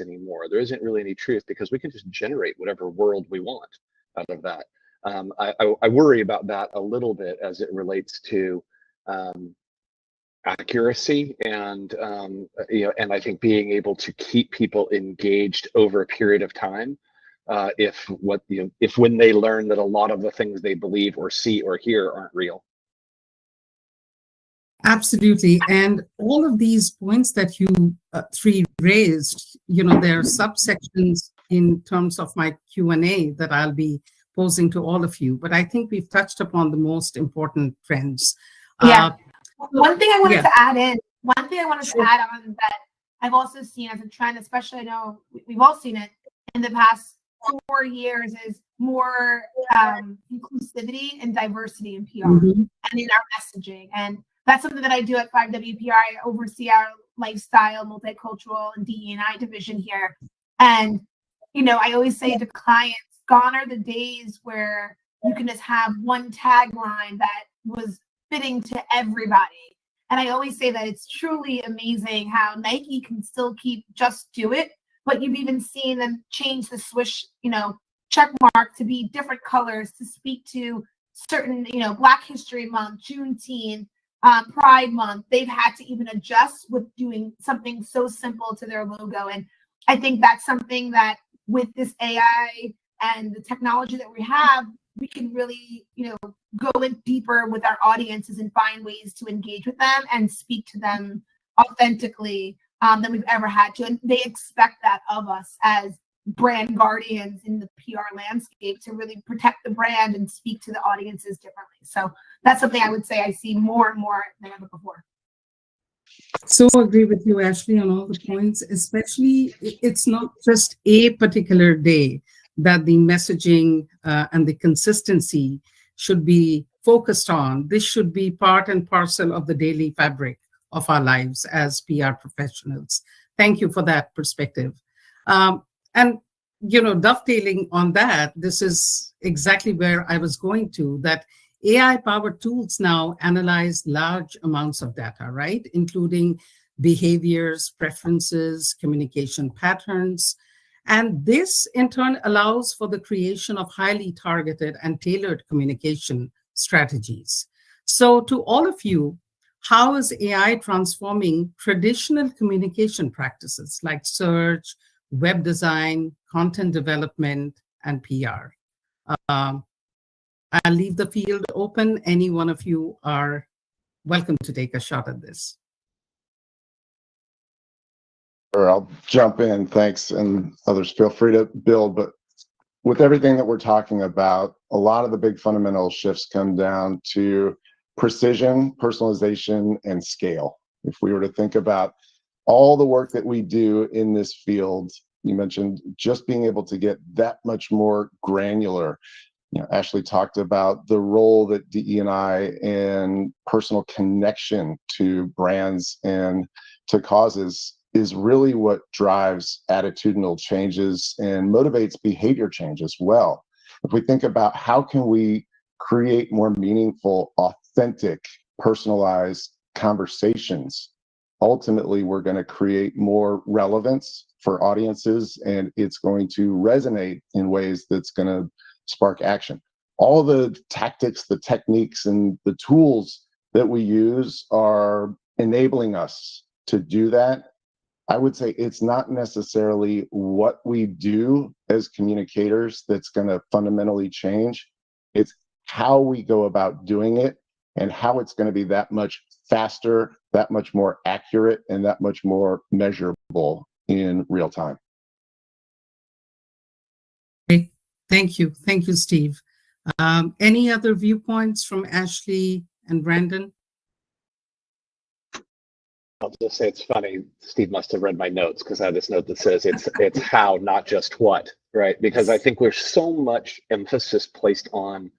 anymore. There isn't really any truth because we can just generate whatever world we want out of that. I worry about that a little bit as it relates to accuracy and and I think being able to keep people engaged over a period of time. If when they learn that a lot of the things they believe or see or hear aren't real. Absolutely. And all of these points that you three raised, there are subsections in terms of my Q&A that I'll be posing to all of you. But I think we've touched upon the most important trends. Yeah. One thing I wanted to add on that I've also seen as a trend, especially I know we've all seen it in the past 4 years, is more inclusivity and diversity in PR and in our messaging. And that's something that I do at 5WPR. I oversee our lifestyle, multicultural, and DE&I division here. And, I always say to clients, gone are the days where you can just have one tagline that was fitting to everybody. And I always say that it's truly amazing how Nike can still keep just do it, but you've even seen them change the swoosh, check mark to be different colors to speak to certain, Black History Month, Juneteenth, Pride Month. They've had to even adjust with doing something so simple to their logo. And I think that's something that with this AI and the technology that we have, we can really, go in deeper with our audiences and find ways to engage with them and speak to them authentically than we've ever had to. And they expect that of us as brand guardians in the PR landscape to really protect the brand and speak to the audiences differently. So that's something I would say I see more and more than ever before. So agree with you, Ashley, on all the points, especially it's not just a particular day that the messaging and the consistency should be focused on. This should be part and parcel of the daily fabric of our lives as PR professionals. Thank you for that perspective. And, dovetailing on that, this is exactly where I was going to, that AI-powered tools now analyze large amounts of data, right? Including behaviors, preferences, communication patterns. And this, in turn, allows for the creation of highly targeted and tailored communication strategies. So to all of you, how is AI transforming traditional communication practices like search, web design, content development, and PR? I'll leave the field open. Any one of you are welcome to take a shot at this. Or I'll jump in, thanks, and others feel free to build. But with everything that we're talking about, a lot of the big fundamental shifts come down to precision, personalization, and scale. If we were to think about all the work that we do in this field, you mentioned just being able to get that much more granular. Ashley talked about the role that DE&I and personal connection to brands and to causes is really what drives attitudinal changes and motivates behavior change as well. If we think about how can we create more meaningful, authentic, personalized conversations, ultimately we're going to create more relevance for audiences, and it's going to resonate in ways that's going to spark action. All the tactics, the techniques, and the tools that we use are enabling us to do that. I would say it's not necessarily what we do as communicators that's going to fundamentally change. It's how we go about doing it and how it's going to be that much faster, that much more accurate, and that much more measurable in real time. Thank you. Thank you, Steve. Any other viewpoints from Ashley and Brandon? I'll just say it's funny. Steve must have read my notes because I have this note that says it's how, not just what, right? Because I think there's so much emphasis placed on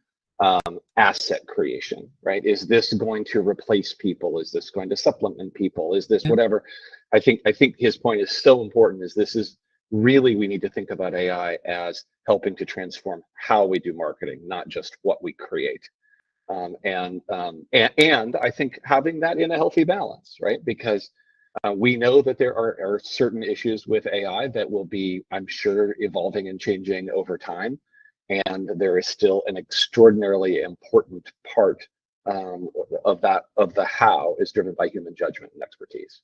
asset creation, right? Is this going to replace people? Is this going to supplement people? Is this whatever? I think his point is so important. This is really, we need to think about AI as helping to transform how we do marketing, not just what we create. And I think having that in a healthy balance, right? Because We know that there are certain issues with AI that will be, I'm sure, evolving and changing over time. And there is still an extraordinarily important part of the how is driven by human judgment and expertise.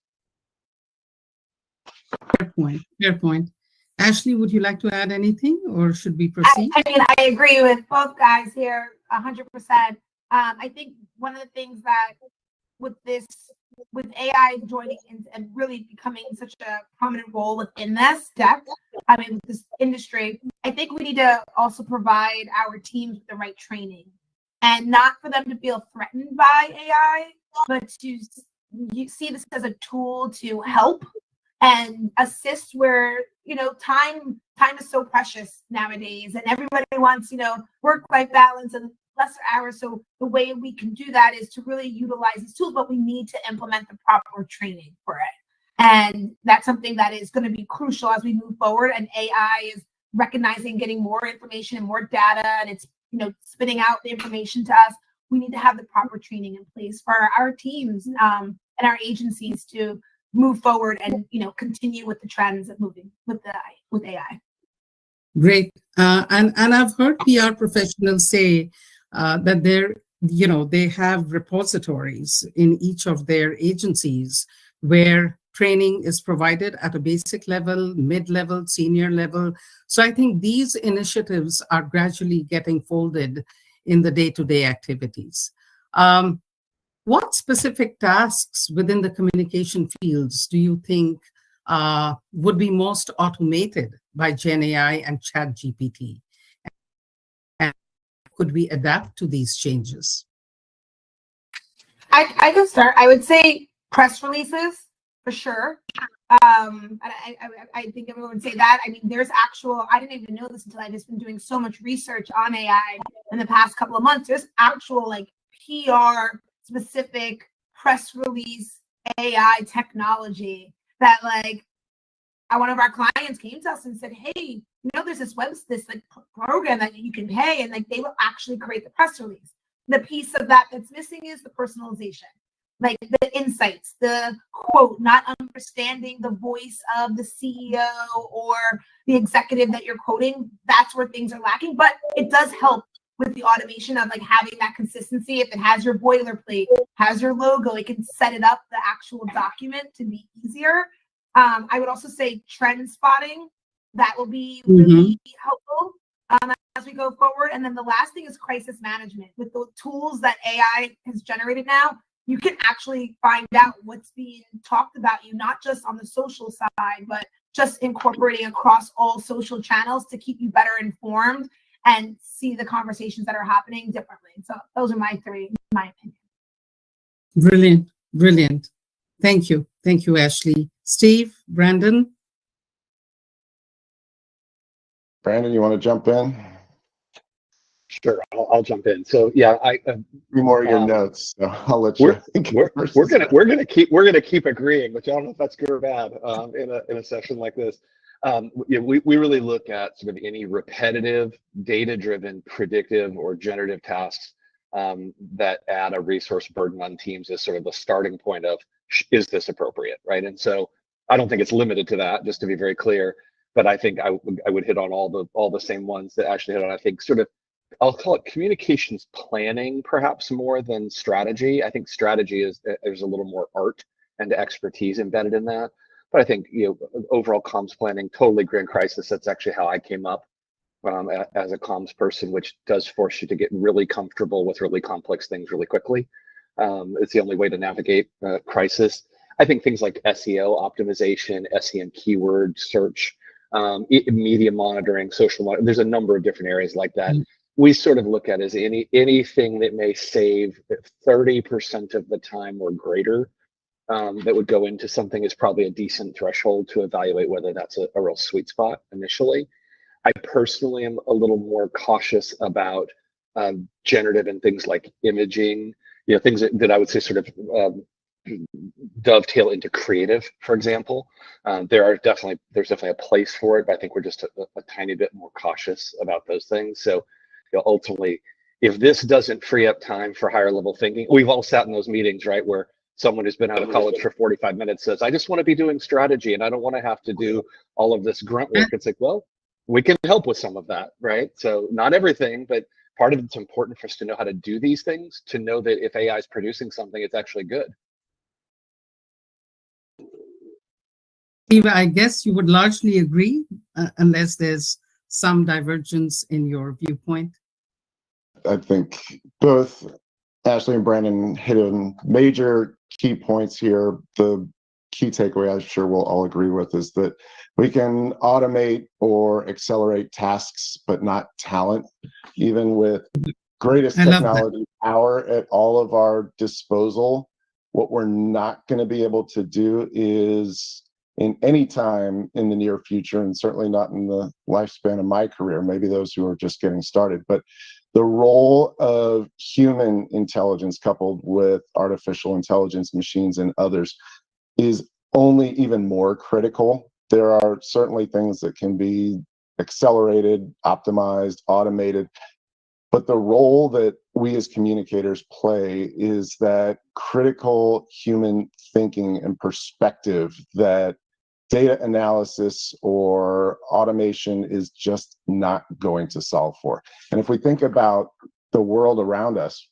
Fair point. Fair point. Ashley, would you like to add anything, or should we proceed? I mean, I agree with both guys here 100%. I think one of the things that with AI joining and really becoming such a prominent role within this depth, I mean, with this industry, I think we need to also provide our teams with the right training, and not for them to feel threatened by AI, but to see this as a tool to help and assist where, time is so precious nowadays, and everybody wants, work-life balance and lesser hours. So the way we can do that is to really utilize these tools, but we need to implement the proper training for it. And that's something that is going to be crucial as we move forward. And AI is recognizing, getting more information and more data, and it's, spitting out the information to us. We need to have the proper training in place for our teams and our agencies to move forward and, continue with the trends of moving with AI. Great. And I've heard PR professionals say that they have repositories in each of their agencies where training is provided at a basic level, mid-level, senior level. So I think these initiatives are gradually getting folded in the day-to-day activities. What specific tasks within the communication fields do you think would be most automated by Gen AI and ChatGPT? And could we adapt to these changes? I can start. I would say press releases for sure. And I think everyone would say that. I mean, there's I didn't even know this until I've just been doing so much research on AI in the past couple of months. There's actual PR specific press release AI technology that one of our clients came to us and said, hey, there's this program that you can pay, and they will actually create the press release. The piece of that that's missing is the personalization, the insights, the quote, not understanding the voice of the CEO or the executive that you're quoting. That's where things are lacking, but it does help with the automation of having that consistency. If it has your boilerplate, has your logo, it can set it up, the actual document, to be easier. I would also say trend spotting. That will be really helpful as we go forward. And then the last thing is crisis management. With the tools that AI has generated now, you can actually find out what's being talked about you, not just on the social side, but just incorporating across all social channels to keep you better informed and see the conversations that are happening differently. So those are my three, in my opinion. Brilliant. Brilliant. Thank you. Thank you, Ashley. Steve, Brandon? Brandon, you want to jump in? Sure, I'll jump in. So yeah, More of your notes. So I'll let you. We're gonna keep agreeing, which I don't know if that's good or bad in a session like this. We really look at sort of any repetitive, data-driven, predictive, or generative tasks that add a resource burden on teams as sort of the starting point of, is this appropriate, right? And so I don't think it's limited to that, just to be very clear. But I think I would hit on all the same ones that Ashley hit on. I think sort of, I'll call it communications planning, perhaps more than strategy. I think strategy there's a little more art and expertise embedded in that. But I think overall comms planning, totally grand crisis. That's actually how I came up as a comms person, which does force you to get really comfortable with really complex things really quickly. It's the only way to navigate crisis. I think things like SEO optimization, SEM keyword search, media monitoring, social monitoring. There's a number of different areas like that. We sort of look at as anything that may save 30% of the time or greater that would go into something is probably a decent threshold to evaluate whether that's a real sweet spot initially. I personally am a little more cautious about generative and things like imaging, things that I would say sort of dovetail into creative, for example. There's definitely a place for it, but I think we're just a tiny bit more cautious about those things. So ultimately, if this doesn't free up time for higher level thinking, we've all sat in those meetings, right, where someone who's been out of college for 45 minutes says, I just want to be doing strategy and I don't want to have to do all of this grunt work. It's like, well, we can help with some of that, right? So not everything, but part of it's important for us to know how to do these things, to know that if AI is producing something, it's actually good. Steve, I guess you would largely agree, unless there's some divergence in your viewpoint. I think both Ashley and Brandon hit on major key points here. The key takeaway I'm sure we'll all agree with is that we can automate or accelerate tasks, but not talent. Even with greatest technology power at all of our disposal, what we're not going to be able to do is in any time in the near future, and certainly not in the lifespan of my career, maybe those who are just getting started, but the role of human intelligence coupled with artificial intelligence, machines, and others is only even more critical. There are certainly things that can be accelerated, optimized, automated, but the role that we as communicators play is that critical human thinking and perspective that data analysis or automation is just not going to solve for. And if we think about the world around us,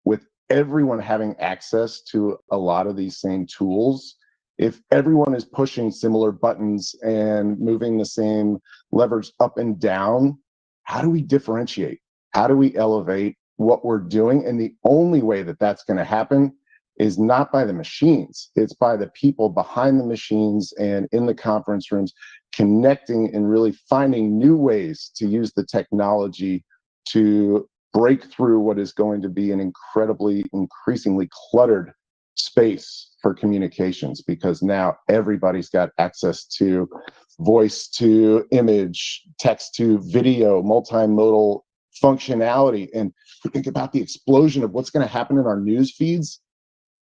with everyone having access to a lot of these same tools, if everyone is pushing similar buttons and moving the same levers up and down, how do we differentiate? How do we elevate what we're doing? And the only way that that's going to happen is not by the machines. It's by the people behind the machines and in the conference rooms, connecting and really finding new ways to use the technology to break through what is going to be an increasingly cluttered space for communications, because now everybody's got access to voice to image, text to video, multimodal functionality. And think about the explosion of what's going to happen in our news feeds.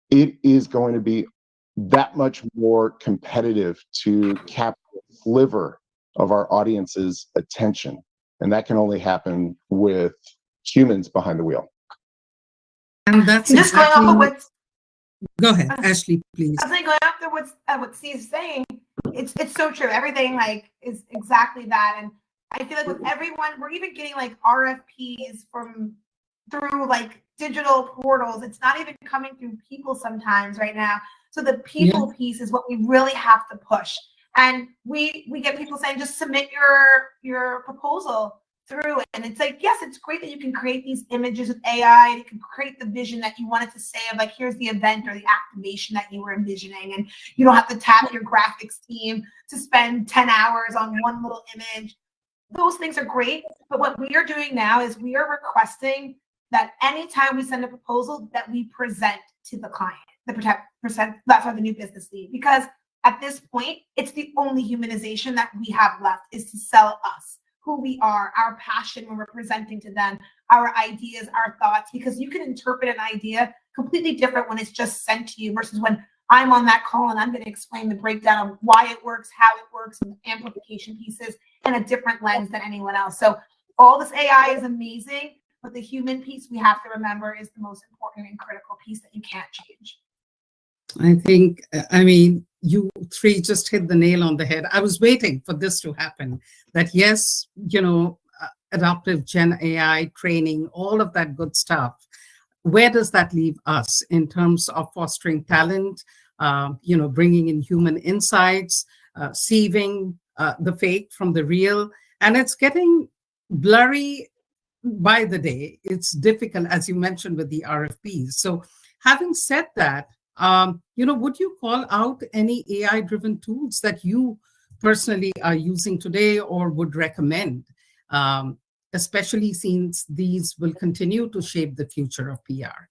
It is going to be that much more competitive to capture a sliver of our audience's attention. And that can only happen with humans behind the wheel. And that's just exactly going off of what's, Go ahead, Ashley, please. I was like, going after what Steve's saying, it's so true. Everything like is exactly that. And I feel like with everyone, we're even getting like RFPs through like digital portals. It's not even coming through people sometimes right now. So the people piece is what we really have to push. And we get people saying, just submit your proposal through it. And it's like, yes, it's great that you can create these images with AI. You can create the vision that you wanted to say of like, here's the event or the activation that you were envisioning. And you don't have to tap your graphics team to spend 10 hours on one little image. Those things are great. But what we are doing now is we are requesting that anytime we send a proposal that we present to the client, that's why the new business lead, because at this point, it's the only humanization that we have left is to sell us, who we are, our passion when we're presenting to them, our ideas, our thoughts, because you can interpret an idea completely different when it's just sent to you versus when I'm on that call and I'm going to explain the breakdown of why it works, how it works, and the amplification pieces in a different lens than anyone else. So all this AI is amazing, but the human piece we have to remember is the most important and critical piece that you can't change. I think, I mean, you three just hit the nail on the head. I was waiting for this to happen, that yes, adaptive Gen AI training, all of that good stuff. Where does that leave us in terms of fostering talent, bringing in human insights, sieving the fake from the real? And it's getting blurry by the day. It's difficult, as you mentioned, with the RFPs. So having said that, would you call out any AI-driven tools that you personally are using today or would recommend, especially since these will continue to shape the future of PR?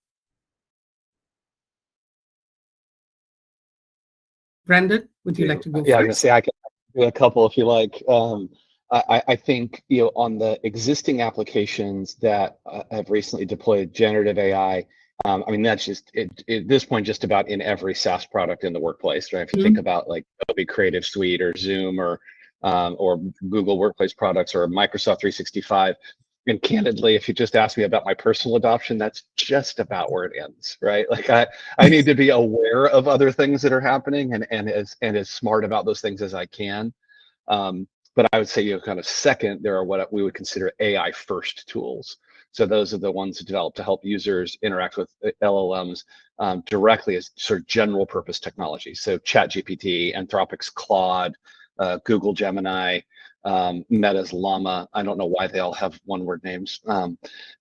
Brandon, would you like to go Yeah, first? I'm gonna say I can do a couple if you like. I think on the existing applications that have recently deployed generative AI, that's just at this point just about in every SaaS product in the workplace, right? If you think about like Adobe Creative Suite or Zoom or Google Workplace products or Microsoft 365, and candidly, if you just ask me about my personal adoption, that's just about where it ends, right? Like I need to be aware of other things that are happening and as smart about those things as I can. But I would say, kind of second, there are what we would consider AI first tools. So those are the ones developed to help users interact with LLMs directly as sort of general purpose technology. So ChatGPT, Anthropic's Claude, Google Gemini, Meta's Llama. I don't know why they all have one-word names,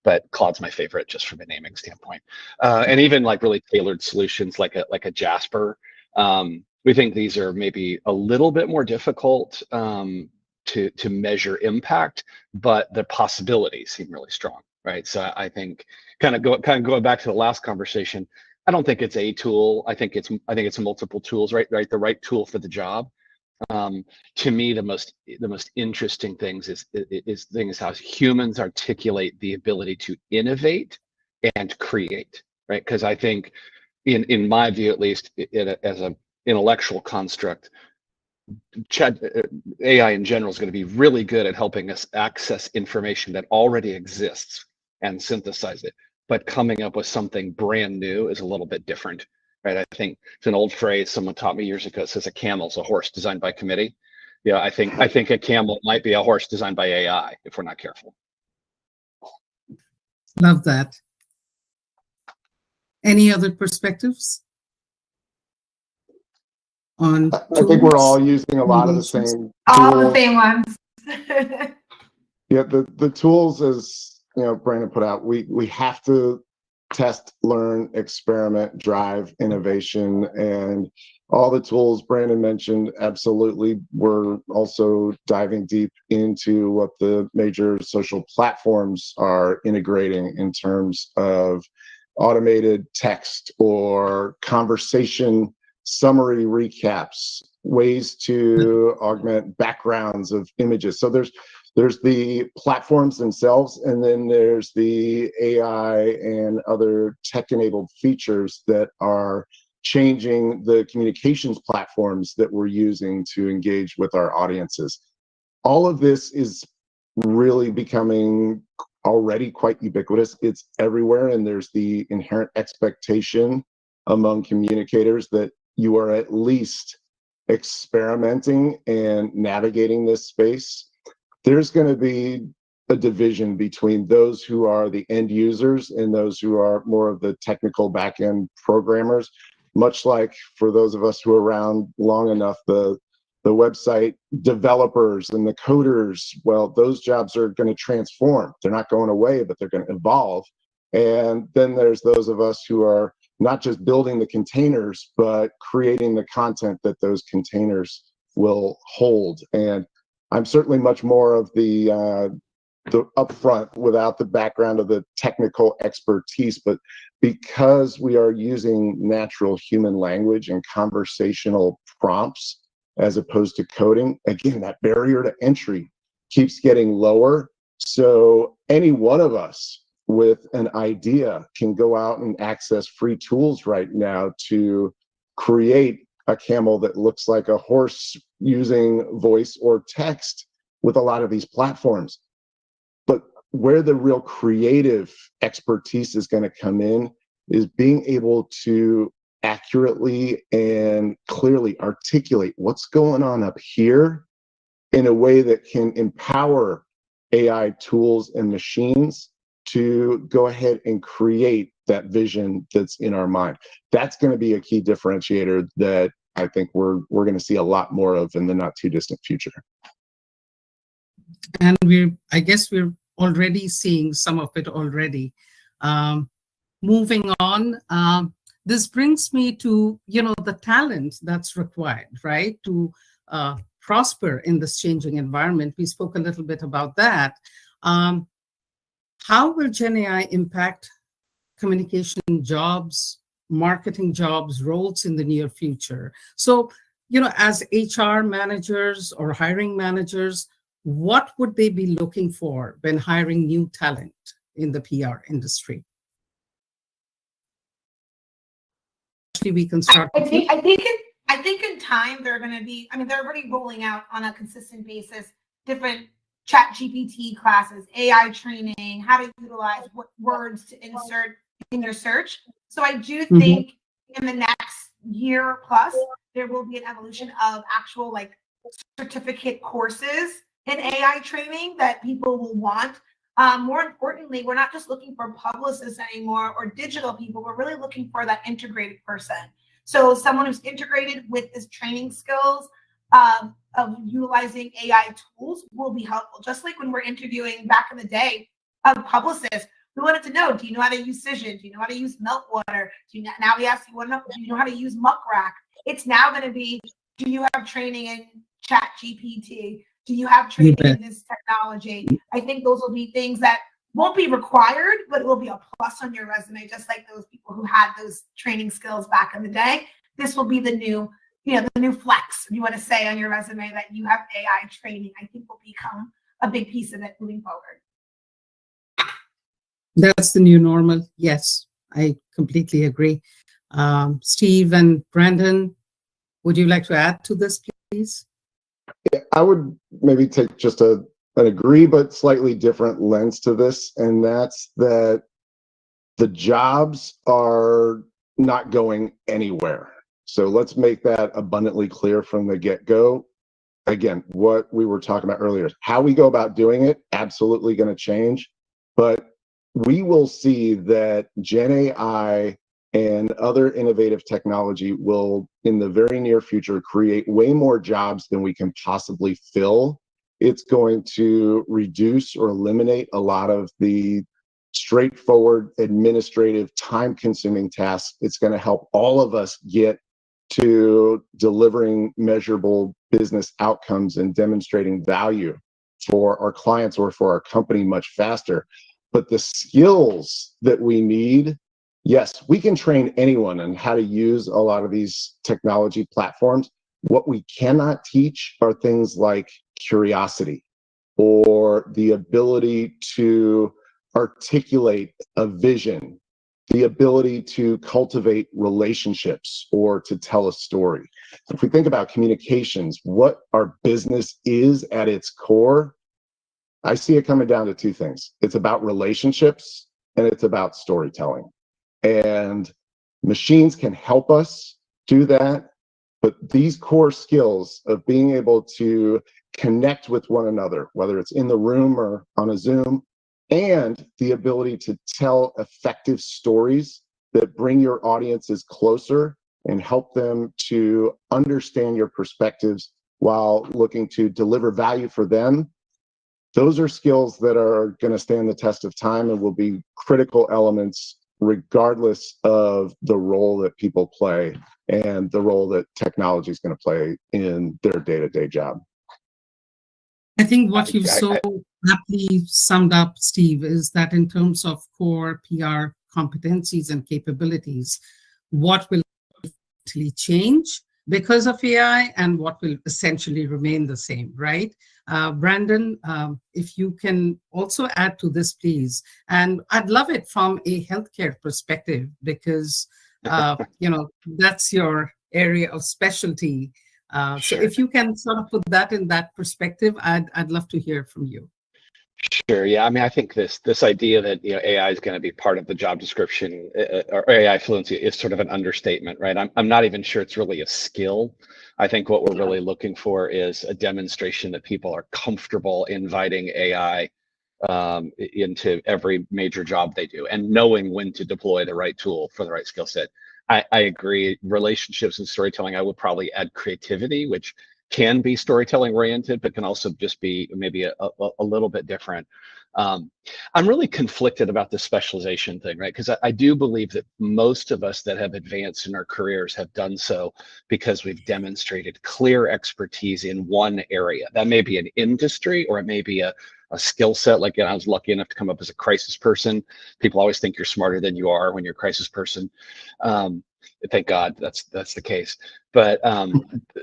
but Claude's my favorite just from a naming standpoint. And even like really tailored solutions like a Jasper. We think these are maybe a little bit more difficult to measure impact, but the possibilities seem really strong, right? So I think kind of going back to the last conversation, I don't think it's a tool. I think it's multiple tools, right? The right tool for the job. To me, the most interesting things is how humans articulate the ability to innovate and create, right? Because I think, in my view at least, as an intellectual construct, AI in general is going to be really good at helping us access information that already exists and synthesize it. But coming up with something brand new is a little bit different, right? I think it's an old phrase someone taught me years ago. It says a camel's a horse designed by committee. Yeah, I think a camel might be a horse designed by AI if we're not careful. Love that. Any other perspectives on I think we're all tools? using a lot of the same All the tools. same ones. Yeah, the tools, as Brandon put out, we have to test, learn, experiment, drive innovation, and all the tools Brandon mentioned. Absolutely, we're also diving deep into what the major social platforms are integrating in terms of automated text or conversation summary recaps, ways to augment backgrounds of images. So there's the platforms themselves, and then there's the AI and other tech-enabled features that are changing the communications platforms that we're using to engage with our audiences. All of this is really becoming already quite ubiquitous. It's everywhere, and there's the inherent expectation among communicators that you are at least experimenting and navigating this space. There's going to be a division between those who are the end users and those who are more of the technical back-end programmers, much like for those of us who are around long enough, the website developers and the coders. Well, those jobs are going to transform. They're not going away, but they're going to evolve. And then there's those of us who are not just building the containers, but creating the content that those containers will hold. And I'm certainly much more of the upfront, without the background of the technical expertise, but because we are using natural human language and conversational prompts as opposed to coding, again, that barrier to entry keeps getting lower. So any one of us with an idea can go out and access free tools right now to create a camel that looks like a horse using voice or text with a lot of these platforms. But where the real creative expertise is going to come in is being able to accurately and clearly articulate what's going on up here in a way that can empower AI tools and machines to go ahead and create that vision that's in our mind. That's going to be a key differentiator that I think we're going to see a lot more of in the not too distant future. And I guess we're already seeing some of it already. Moving on, this brings me to, the talent that's required, right, to prosper in this changing environment. We spoke a little bit about that. How will Gen AI impact communication jobs, marketing jobs, roles in the near future? So, as HR managers or hiring managers, what would they be looking for when hiring new talent in the PR industry? Actually, we can start. I think in time they're going to be. I mean, they're already rolling out on a consistent basis different chat GPT classes, AI training, how to utilize what words to insert in your search. So I do think in the next year plus, there will be an evolution of actual like certificate courses in AI training that people will want. More importantly, we're not just looking for publicists anymore or digital people. We're really looking for that integrated person. So someone who's integrated with this training skills of utilizing AI tools will be helpful. Just like when we're interviewing back in the day of publicists, we wanted to know, do you know how to use Cision? Do you know how to use Meltwater? Now we ask you, do you know how to use Muck Rack? It's now going to be, do you have training in Chat GPT? Do you have training in this technology? I think those will be things that won't be required, but it will be a plus on your resume, just like those people who had those training skills back in the day. This will be the new, the new flex, you want to say on your resume that you have AI training. I think will become a big piece of it moving forward. That's the new normal. Yes, I completely agree. Steve and Brandon, would you like to add to this, please? Yeah, I would maybe take just an agree but slightly different lens to this, and that's that the jobs are not going anywhere. So let's make that abundantly clear from the get-go. Again, what we were talking about earlier, how we go about doing it, absolutely going to change, but we will see that Gen AI and other innovative technology will, in the very near future, create way more jobs than we can possibly fill. It's going to reduce or eliminate a lot of the straightforward, administrative, time-consuming tasks. It's going to help all of us get to delivering measurable business outcomes and demonstrating value for our clients or for our company much faster. But the skills that we need, yes, we can train anyone on how to use a lot of these technology platforms. What we cannot teach are things like curiosity or the ability to articulate a vision, the ability to cultivate relationships or to tell a story. If we think about communications, what our business is at its core, I see it coming down to two things. It's about relationships and it's about storytelling. And machines can help us do that, but these core skills of being able to connect with one another, whether it's in the room or on a Zoom, and the ability to tell effective stories that bring your audiences closer and help them to understand your perspectives while looking to deliver value for them. Those are skills that are going to stand the test of time and will be critical elements regardless of the role that people play and the role that technology is going to play in their day-to-day job. I think what you've so aptly summed up, Steve, is that in terms of core PR competencies and capabilities, what will actually change because of AI and what will essentially remain the same, right? Brandon, if you can also add to this, please. And I'd love it from a healthcare perspective because, that's your area of specialty. So if you can sort of put that in that perspective, I'd love to hear from you. Sure. Yeah. I mean, I think this idea that AI is going to be part of the job description or AI fluency is sort of an understatement, right? I'm not even sure it's really a skill. I think what we're really looking for is a demonstration that people are comfortable inviting AI into every major job they do and knowing when to deploy the right tool for the right skill set. I agree. Relationships and storytelling, I would probably add creativity, which can be storytelling oriented, but can also just be maybe a little bit different. I'm really conflicted about the specialization thing, right? Because I do believe that most of us that have advanced in our careers have done so because we've demonstrated clear expertise in one area. That may be an industry or it may be a skill set. Like, I was lucky enough to come up as a crisis person. People always think you're smarter than you are when you're a crisis person. Thank God that's the case. But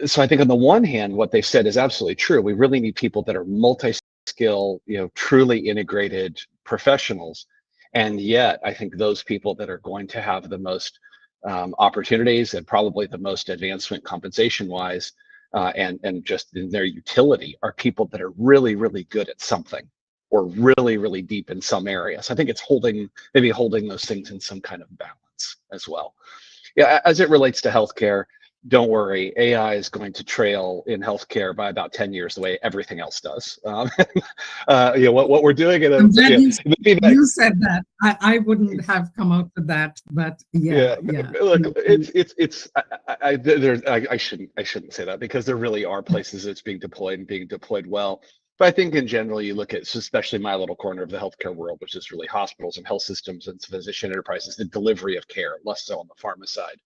so I think on the one hand, what they said is absolutely true. We really need people that are multi-skill, truly integrated professionals. And yet I think those people that are going to have the most opportunities and probably the most advancement compensation wise and just in their utility are people that are really, really good at something or really, really deep in some areas. I think it's maybe holding those things in some kind of balance as well. Yeah, as it relates to healthcare, don't worry, AI is going to trail in healthcare by about 10 years the way everything else does. What we're doing in I'm glad you said a, that. I wouldn't have come out with that, but yeah. Look, I shouldn't say that because there really are places it's being deployed and being deployed well. But I think in general, you look at, especially my little corner of the healthcare world, which is really hospitals and health systems and physician enterprises, the delivery of care, less so on the pharma side.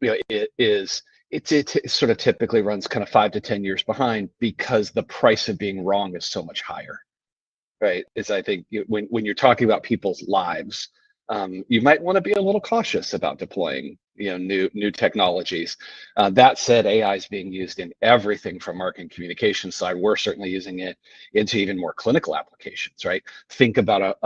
It sort of typically runs kind of 5 to 10 years behind because the price of being wrong is so much higher, right? I think when you're talking about people's lives, you might want to be a little cautious about deploying new technologies. That said, AI is being used in everything from marketing communication side. We're certainly using it into even more clinical applications, right? Think about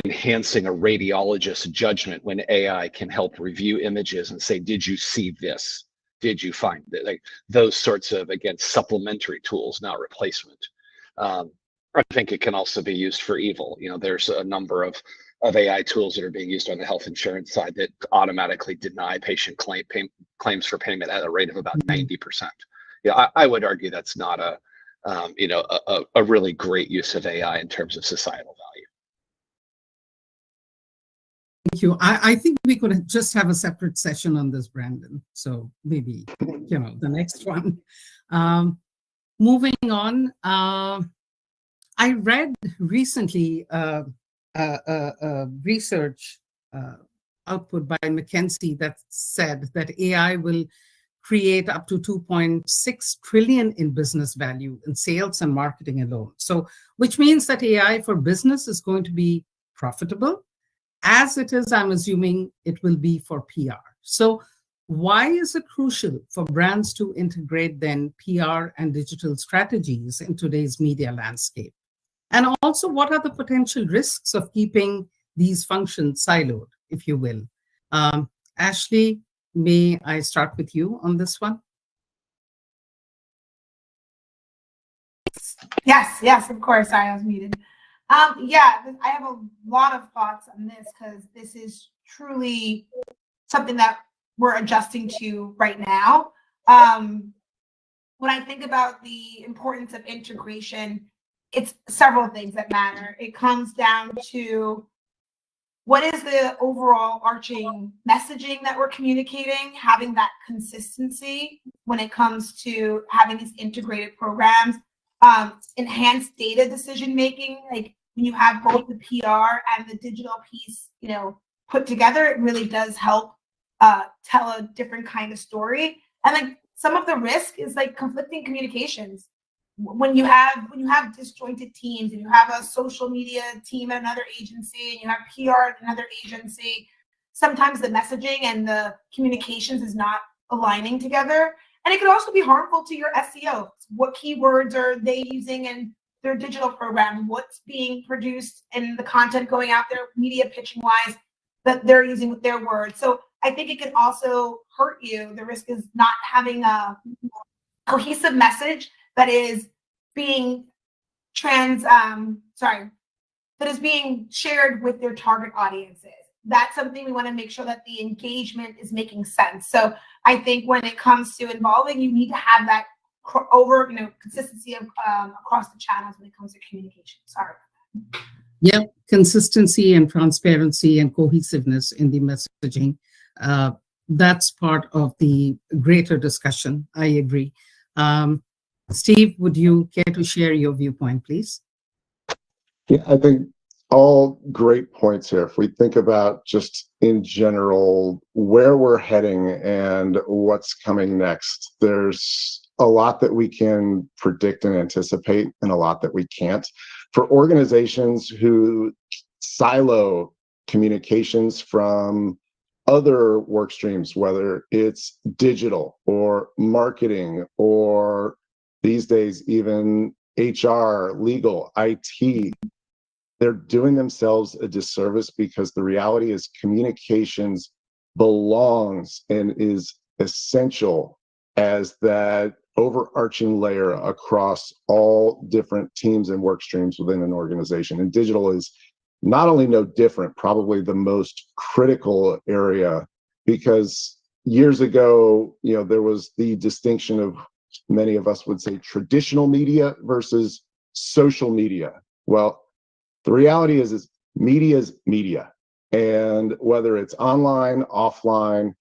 enhancing a radiologist's judgment when AI can help review images and say, did you see this? Did you find it? Like those sorts of, again, supplementary tools, not replacement. I think it can also be used for evil. There's a number of AI tools that are being used on the health insurance side that automatically deny patient claims for payment at a rate of about 90%. I would argue that's not a really great use of AI in terms of societal value. Thank you. I think we could just have a separate session on this, Brandon. So maybe, the next one. Moving on, I read recently research output by McKinsey that said that AI will create up to 2.6 trillion in business value in sales and marketing alone. So, which means that AI for business is going to be profitable. As it is, I'm assuming it will be for PR. So why is it crucial for brands to integrate then PR and digital strategies in today's media landscape? And also, what are the potential risks of keeping these functions siloed, if you will? Ashley, may I start with you on this one? Yes, of course. Sorry, I was muted. I have a lot of thoughts on this because this is truly something that we're adjusting to right now. When I think about the importance of integration, it's several things that matter. It comes down to what is the overall arching messaging that we're communicating, having that consistency when it comes to having these integrated programs, enhanced data decision making, like when you have both the PR and the digital piece, put together, it really does help tell a different kind of story. And like some of the risk is like conflicting communications. When you have disjointed teams and you have a social media team at another agency and you have PR at another agency, sometimes the messaging and the communications is not aligning together. And it could also be harmful to your SEO. What keywords are they using in their digital program? What's being produced and the content going out there, media pitching wise, that they're using with their words. So I think it can also hurt you. The risk is not having a cohesive message that is being that is being shared with their target audiences. That's something we want to make sure that the engagement is making sense. So I think when it comes to involving, you need to have that consistency of across the channels when it comes to communication. Sorry. Yeah, consistency and transparency and cohesiveness in the messaging. That's part of the greater discussion. I agree. Steve, would you care to share your viewpoint, please? Yeah, I think all great points here. If we think about just in general where we're heading and what's coming next, there's a lot that we can predict and anticipate and a lot that we can't. For organizations who silo communications from other work streams, whether it's digital or marketing or these days even HR, legal, IT, they're doing themselves a disservice because the reality is communications belongs and is essential as that overarching layer across all different teams and work streams within an organization. And digital is not only no different, probably the most critical area, because years ago, there was the distinction of, many of us would say, traditional media versus social media. Well, the reality is media is media. And whether it's online, offline,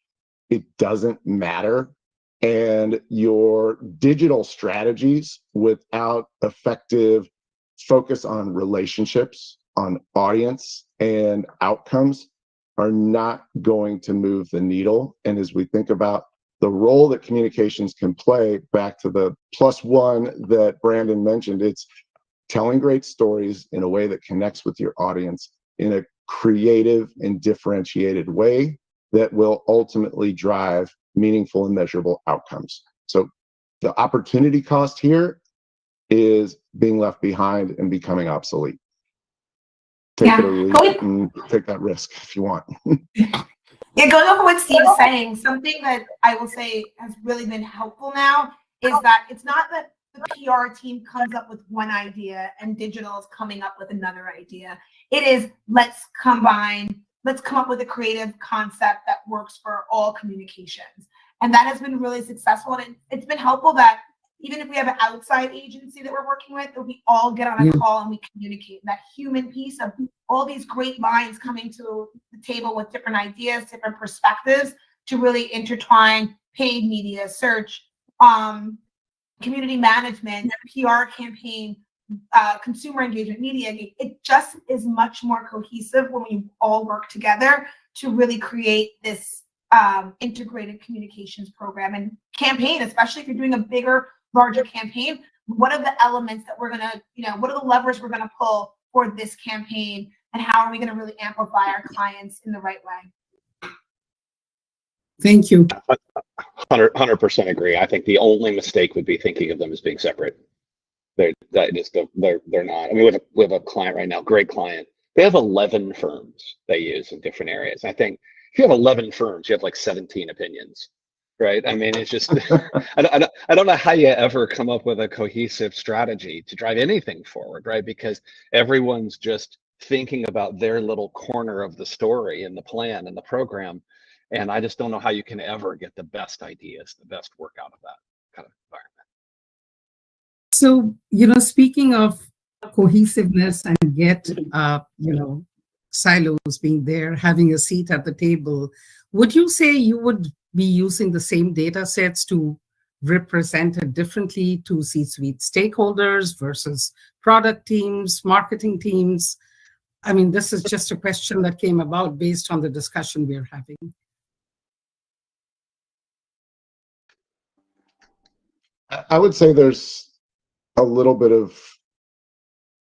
it doesn't matter. And your digital strategies without effective focus on relationships, on audience, and outcomes are not going to move the needle. And as we think about the role that communications can play, back to the +1 that Brandon mentioned, it's telling great stories in a way that connects with your audience in a creative and differentiated way that will ultimately drive meaningful and measurable outcomes. So the opportunity cost here is being left behind and becoming obsolete. Take it or leave it, and take that risk if you want. Yeah, going over what Steve's saying, something that I will say has really been helpful now is that it's not that the PR team comes up with one idea and digital is coming up with another idea. It is, let's come up with a creative concept that works for all communications. And that has been really successful. And it's been helpful that even if we have an outside agency that we're working with, that we all get on a call and we communicate. That human piece of all these great minds coming to the table with different ideas, different perspectives to really intertwine paid media, search, community management, PR campaign, consumer engagement, media. It just is much more cohesive when we all work together to really create this integrated communications program and campaign, especially if you're doing a bigger, larger campaign. What are the elements that we're gonna, what are the levers we're gonna pull for this campaign, and how are we gonna really amplify our clients in the right way? Thank you. 100% agree. I think the only mistake would be thinking of them as being separate. They're not. I mean, we have a client right now, great client. They have 11 firms they use in different areas. I think if you have 11 firms, you have like 17 opinions, right? I mean, it's just, I don't know how you ever come up with a cohesive strategy to drive anything forward, right? Because everyone's just thinking about their little corner of the story and the plan and the program. And I just don't know how you can ever get the best ideas, the best work out of that kind of environment. So, speaking of cohesiveness and yet, silos being there, having a seat at the table, would you say you would be using the same data sets to represent it differently to C-suite stakeholders versus product teams, marketing teams? I mean, this is just a question that came about based on the discussion we're having. I would say there's a little bit of,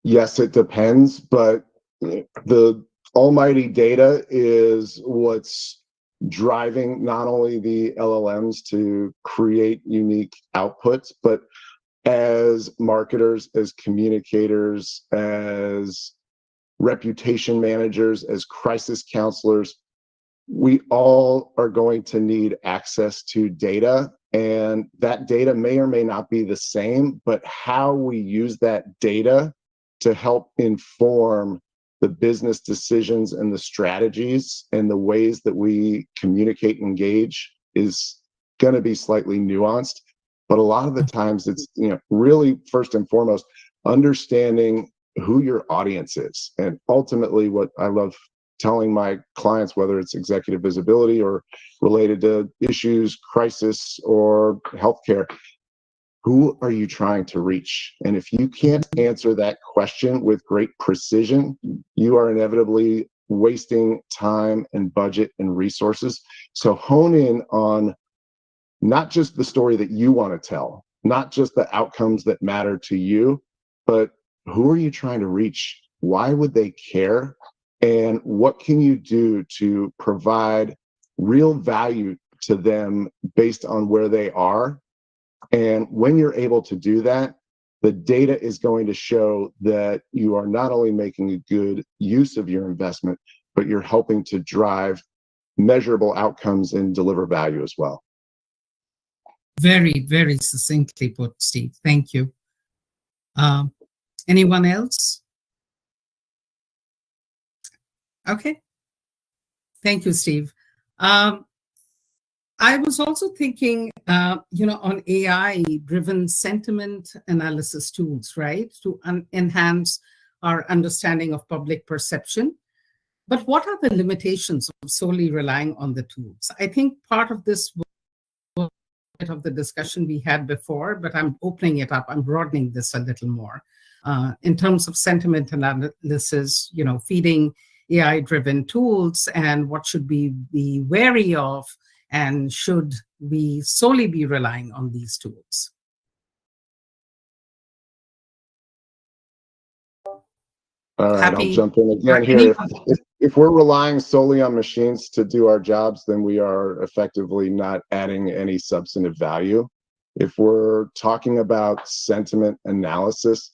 yes, it depends, but the almighty data is what's driving not only the LLMs to create unique outputs, but as marketers, as communicators, as reputation managers, as crisis counselors, we all are going to need access to data. And that data may or may not be the same, but how we use that data to help inform the business decisions and the strategies and the ways that we communicate and engage is going to be slightly nuanced. But a lot of the times it's, really first and foremost, understanding who your audience is. And ultimately what I love telling my clients, whether it's executive visibility or related to issues, crisis, or healthcare, who are you trying to reach? And if you can't answer that question with great precision, you are inevitably wasting time and budget and resources. So hone in on not just the story that you want to tell, not just the outcomes that matter to you, but who are you trying to reach? Why would they care? And what can you do to provide real value to them based on where they are? And when you're able to do that, the data is going to show that you are not only making a good use of your investment, but you're helping to drive measurable outcomes and deliver value as well. Very, very succinctly put, Steve. Thank you. Anyone else? Okay. Thank you, Steve. I was also thinking, on AI-driven sentiment analysis tools, right, to enhance our understanding of public perception. But what are the limitations of solely relying on the tools? I think part of this was of the discussion we had before, but I'm opening it up. I'm broadening this a little more. In terms of sentiment analysis, feeding AI-driven tools and what should we be wary of, and should we solely be relying on these tools? All right, I'll Happy- jump in again here. If we're relying solely on machines to do our jobs, then we are effectively not adding any substantive value. If we're talking about sentiment analysis,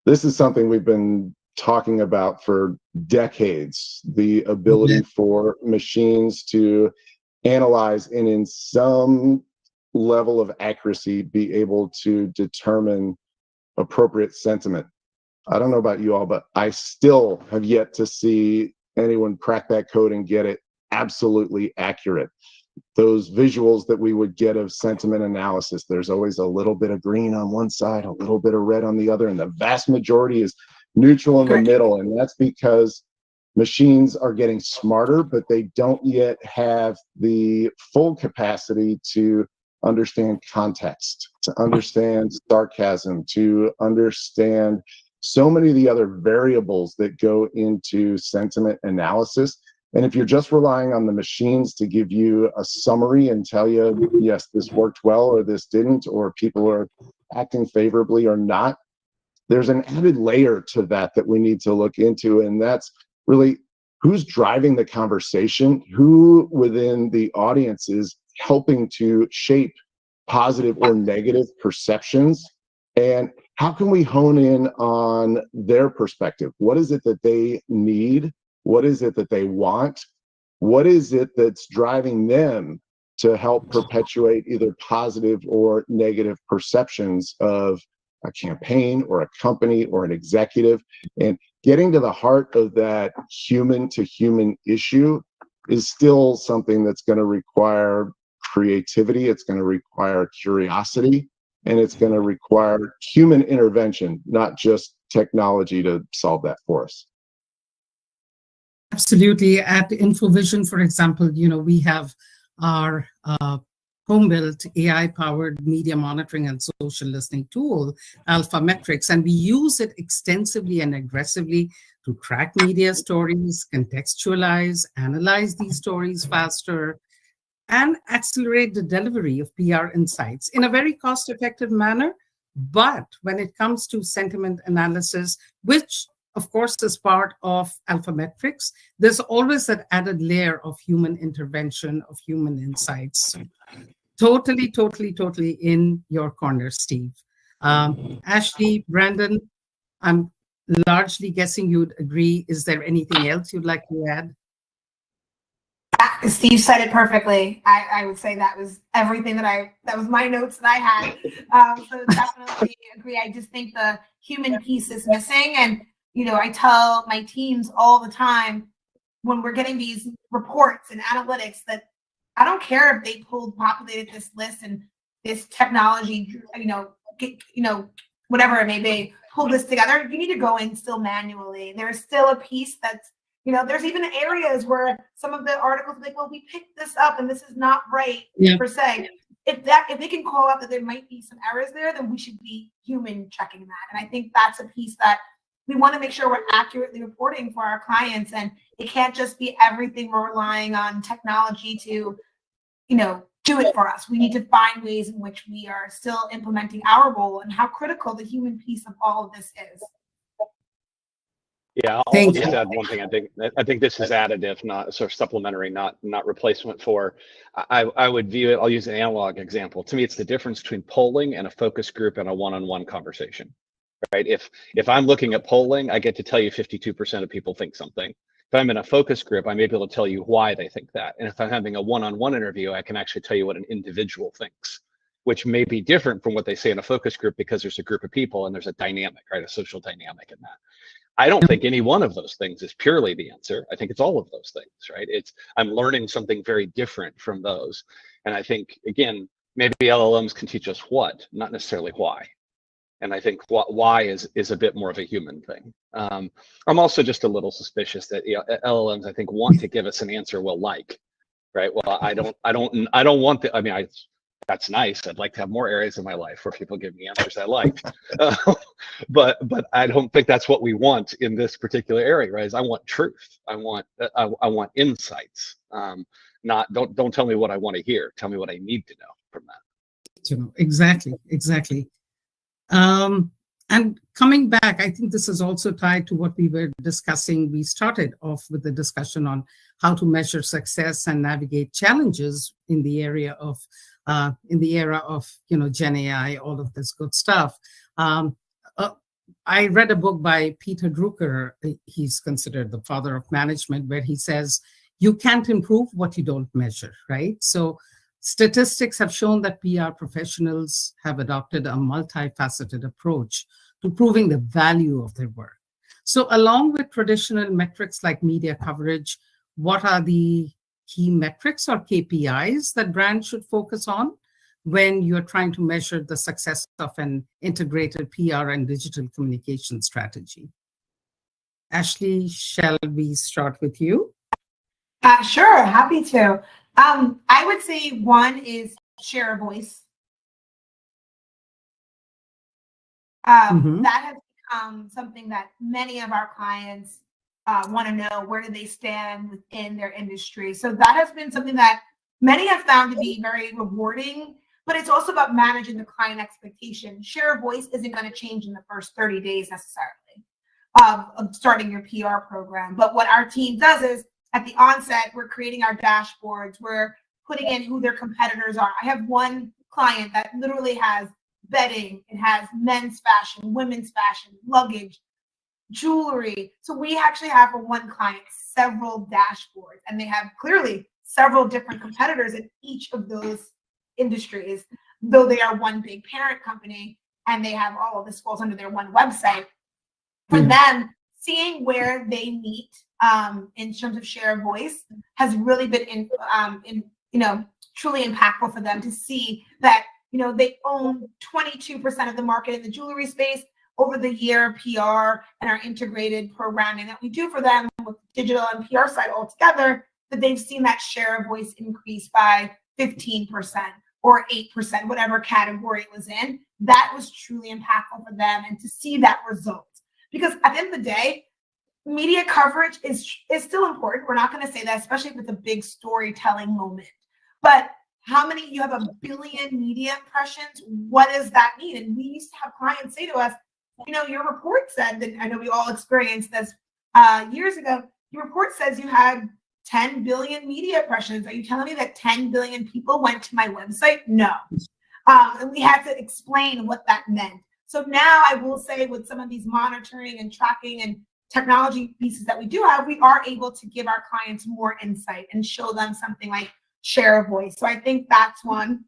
this is something we've been talking about for decades. The ability for machines to analyze and in some level of accuracy be able to determine appropriate sentiment. I don't know about you all, but I still have yet to see anyone crack that code and get it absolutely accurate. Those visuals that we would get of sentiment analysis, there's always a little bit of green on one side, a little bit of red on the other, and the vast majority is neutral in the middle. And that's because machines are getting smarter, but they don't yet have the full capacity to understand context, to understand sarcasm, to understand so many of the other variables that go into sentiment analysis. And if you're just relying on the machines to give you a summary and tell you, yes, this worked well or this didn't, or people are acting favorably or not, there's an added layer to that we need to look into. And that's really who's driving the conversation, who within the audience is helping to shape positive or negative perceptions, and how can we hone in on their perspective? What is it that they need? What is it that they want? What is it that's driving them to help perpetuate either positive or negative perceptions of a campaign or a company or an executive? And getting to the heart of that human to human issue is still something that's going to require creativity. It's going to require curiosity, and it's going to require human intervention, not just technology to solve that for us. Absolutely. At InfoVision, for example, we have our home-built AI-powered media monitoring and social listening tool, Alphametrics, and we use it extensively and aggressively to track media stories, contextualize, analyze these stories faster, and accelerate the delivery of PR insights in a very cost-effective manner. But when it comes to sentiment analysis, which of course is part of Alphametrics, there's always that added layer of human intervention, of human insights. Totally in your corner, Steve. Ashley, Brandon, I'm largely guessing you'd agree. Is there anything else you'd like to add? Steve said it perfectly. I would say that was everything that was my notes that I had. So definitely agree. I just think the human piece is missing. And, I tell my teams all the time when we're getting these reports and analytics that I don't care if they populated this list and this technology, whatever it may be, pull this together. You need to go in still manually. There's still a piece that's, there's even areas where some of the articles are like, well, we picked this up and this is not right per se. If they can call out that there might be some errors there, then we should be human checking that. And I think that's a piece that we want to make sure we're accurately reporting for our clients. And it can't just be everything we're relying on technology to, do it for us. We need to find ways in which we are still implementing our role and how critical the human piece of all of this is. Yeah, I'll just add one thing. I think this is additive, not sort of supplementary, not replacement for. I would view it. I'll use an analog example. To me, it's the difference between polling and a focus group and a one-on-one conversation. Right? If I'm looking at polling, I get to tell you 52% of people think something. If I'm in a focus group, I'm able to tell you why they think that. And if I'm having a one-on-one interview, I can actually tell you what an individual thinks. which may be different from what they say in a focus group because there's a group of people and there's a dynamic, right? A social dynamic in that. I don't think any one of those things is purely the answer. I think it's all of those things, right? I'm learning something very different from those. And I think, again, maybe LLMs can teach us what, not necessarily why. And I think why is a bit more of a human thing. I'm also just a little suspicious that LLMs, I think, want to give us an answer we'll like, right? Well, I don't want the. I mean, that's nice. I'd like to have more areas in my life where people give me answers I like, but I don't think that's what we want in this particular area, right? Is I want truth. I want insights. Not don't tell me what I want to hear. Tell me what I need to know from that. Exactly. And coming back, I think this is also tied to what we were discussing. We started off with the discussion on how to measure success and navigate challenges in the area of era of Gen AI, all of this good stuff. I read a book by Peter Drucker. He's considered the father of management, where he says you can't improve what you don't measure, right? So statistics have shown that PR professionals have adopted a multifaceted approach to proving the value of their work. So along with traditional metrics like media coverage, what are the key metrics or KPIs that brands should focus on when you're trying to measure the success of an integrated PR and digital communication strategy? Ashley, shall we start with you? Sure, happy to. I would say one is share a voice. That has become something that many of our clients want to know. Where do they stand within their industry? So that has been something that many have found to be very rewarding, but it's also about managing the client expectation. Share a voice isn't going to change in the first 30 days necessarily of starting your PR program. But what our team does is at the onset, we're creating our dashboards. We're putting in who their competitors are. I have one client that literally has bedding. It has men's fashion, women's fashion, luggage, jewelry. So we actually have for one client several dashboards, and they have clearly several different competitors in each of those industries, though they are one big parent company and they have all of this falls under their one website. For them, seeing where they meet in terms of share of voice has really been truly impactful for them to see that they own 22% of the market in the jewelry space. Over the year, PR and our integrated programming that we do for them with digital and PR side all together, that they've seen that share of voice increase by 15% or 8%, whatever category it was in. That was truly impactful for them, and to see that result. Because at the end of the day, media coverage is still important. We're not going to say that, especially with a big storytelling moment. But how many, you have 1 billion media impressions, what does that mean? And we used to have clients say to us, your report said that, I know we all experienced this years ago, your report says you had 10 billion media impressions. Are you telling me that 10 billion people went to my website? No. And we had to explain what that meant. So now I will say with some of these monitoring and tracking and technology pieces that we do have, we are able to give our clients more insight and show them something like share a voice. So I think that's one.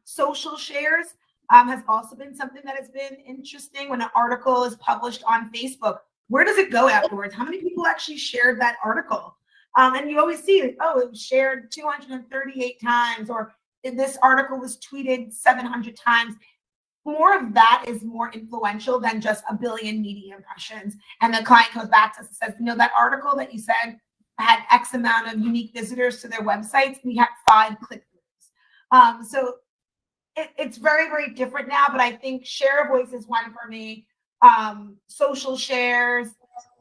Social shares has also been something that has been interesting. When an article is published on Facebook, where does it go afterwards? How many people actually shared that article? And you always see, it was shared 238 times, or this article was tweeted 700 times. More of that is more influential than just 1 billion media impressions. And the client comes back to us and says, that article that you said had X amount of unique visitors to their websites, we had 5 click-throughs. So it's very, very different now, but I think share a voice is one for me. Social shares.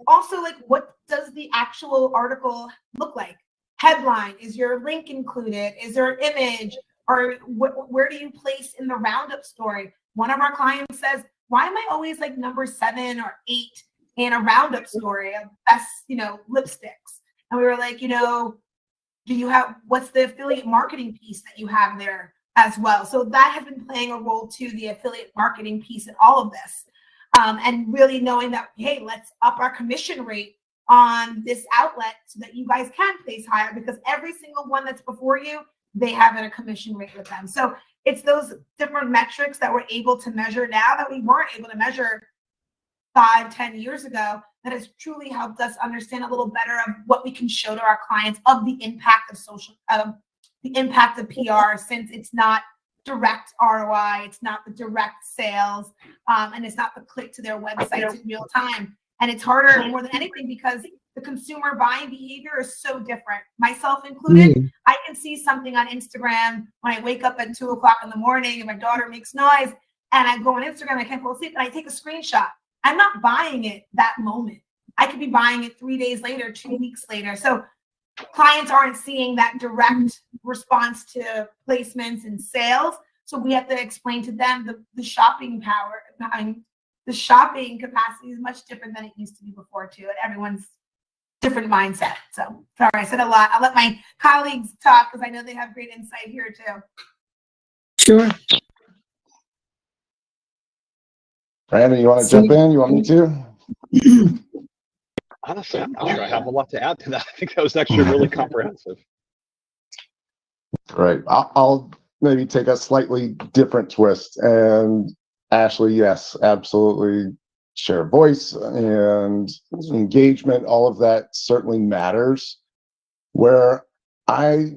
Also, like, what does the actual article look like? Headline, is your link included? Is there an image? Or where do you place in the roundup story? One of our clients says, why am I always like number 7 or 8 in a roundup story of best, lipsticks? And we were like, what's the affiliate marketing piece that you have there as well? So that has been playing a role too, the affiliate marketing piece in all of this. And really knowing that, hey, let's up our commission rate on this outlet so that you guys can place higher, because every single one that's before you, they have a commission rate with them. So it's those different metrics that we're able to measure now that we weren't able to measure 5-10 years ago, that has truly helped us understand a little better of what we can show to our clients of the impact of the impact of PR, since it's not direct ROI, it's not the direct sales, and it's not the click to their websites in real time. And it's harder more than anything because the consumer buying behavior is so different, myself included. I can see something on Instagram when I wake up at 2 o'clock in the morning and my daughter makes noise, and I go on Instagram, I can't fall asleep, and I take a screenshot. I'm not buying it that moment. I could be buying it 3 days later, 2 weeks later. So clients aren't seeing that direct response to placements and sales. So we have to explain to them the shopping power, the shopping capacity is much different than it used to be before too. And everyone's different mindset. So sorry, I said a lot. I'll let my colleagues talk because I know they have great insight here too. Sure. Brandon, you want to jump in? You want me to? Honestly, I'm not sure I have a lot to add to that. I think that was actually really comprehensive. Right. I'll maybe take a slightly different twist. And Ashley, yes, absolutely. Share of voice and engagement, all of that certainly matters. Where I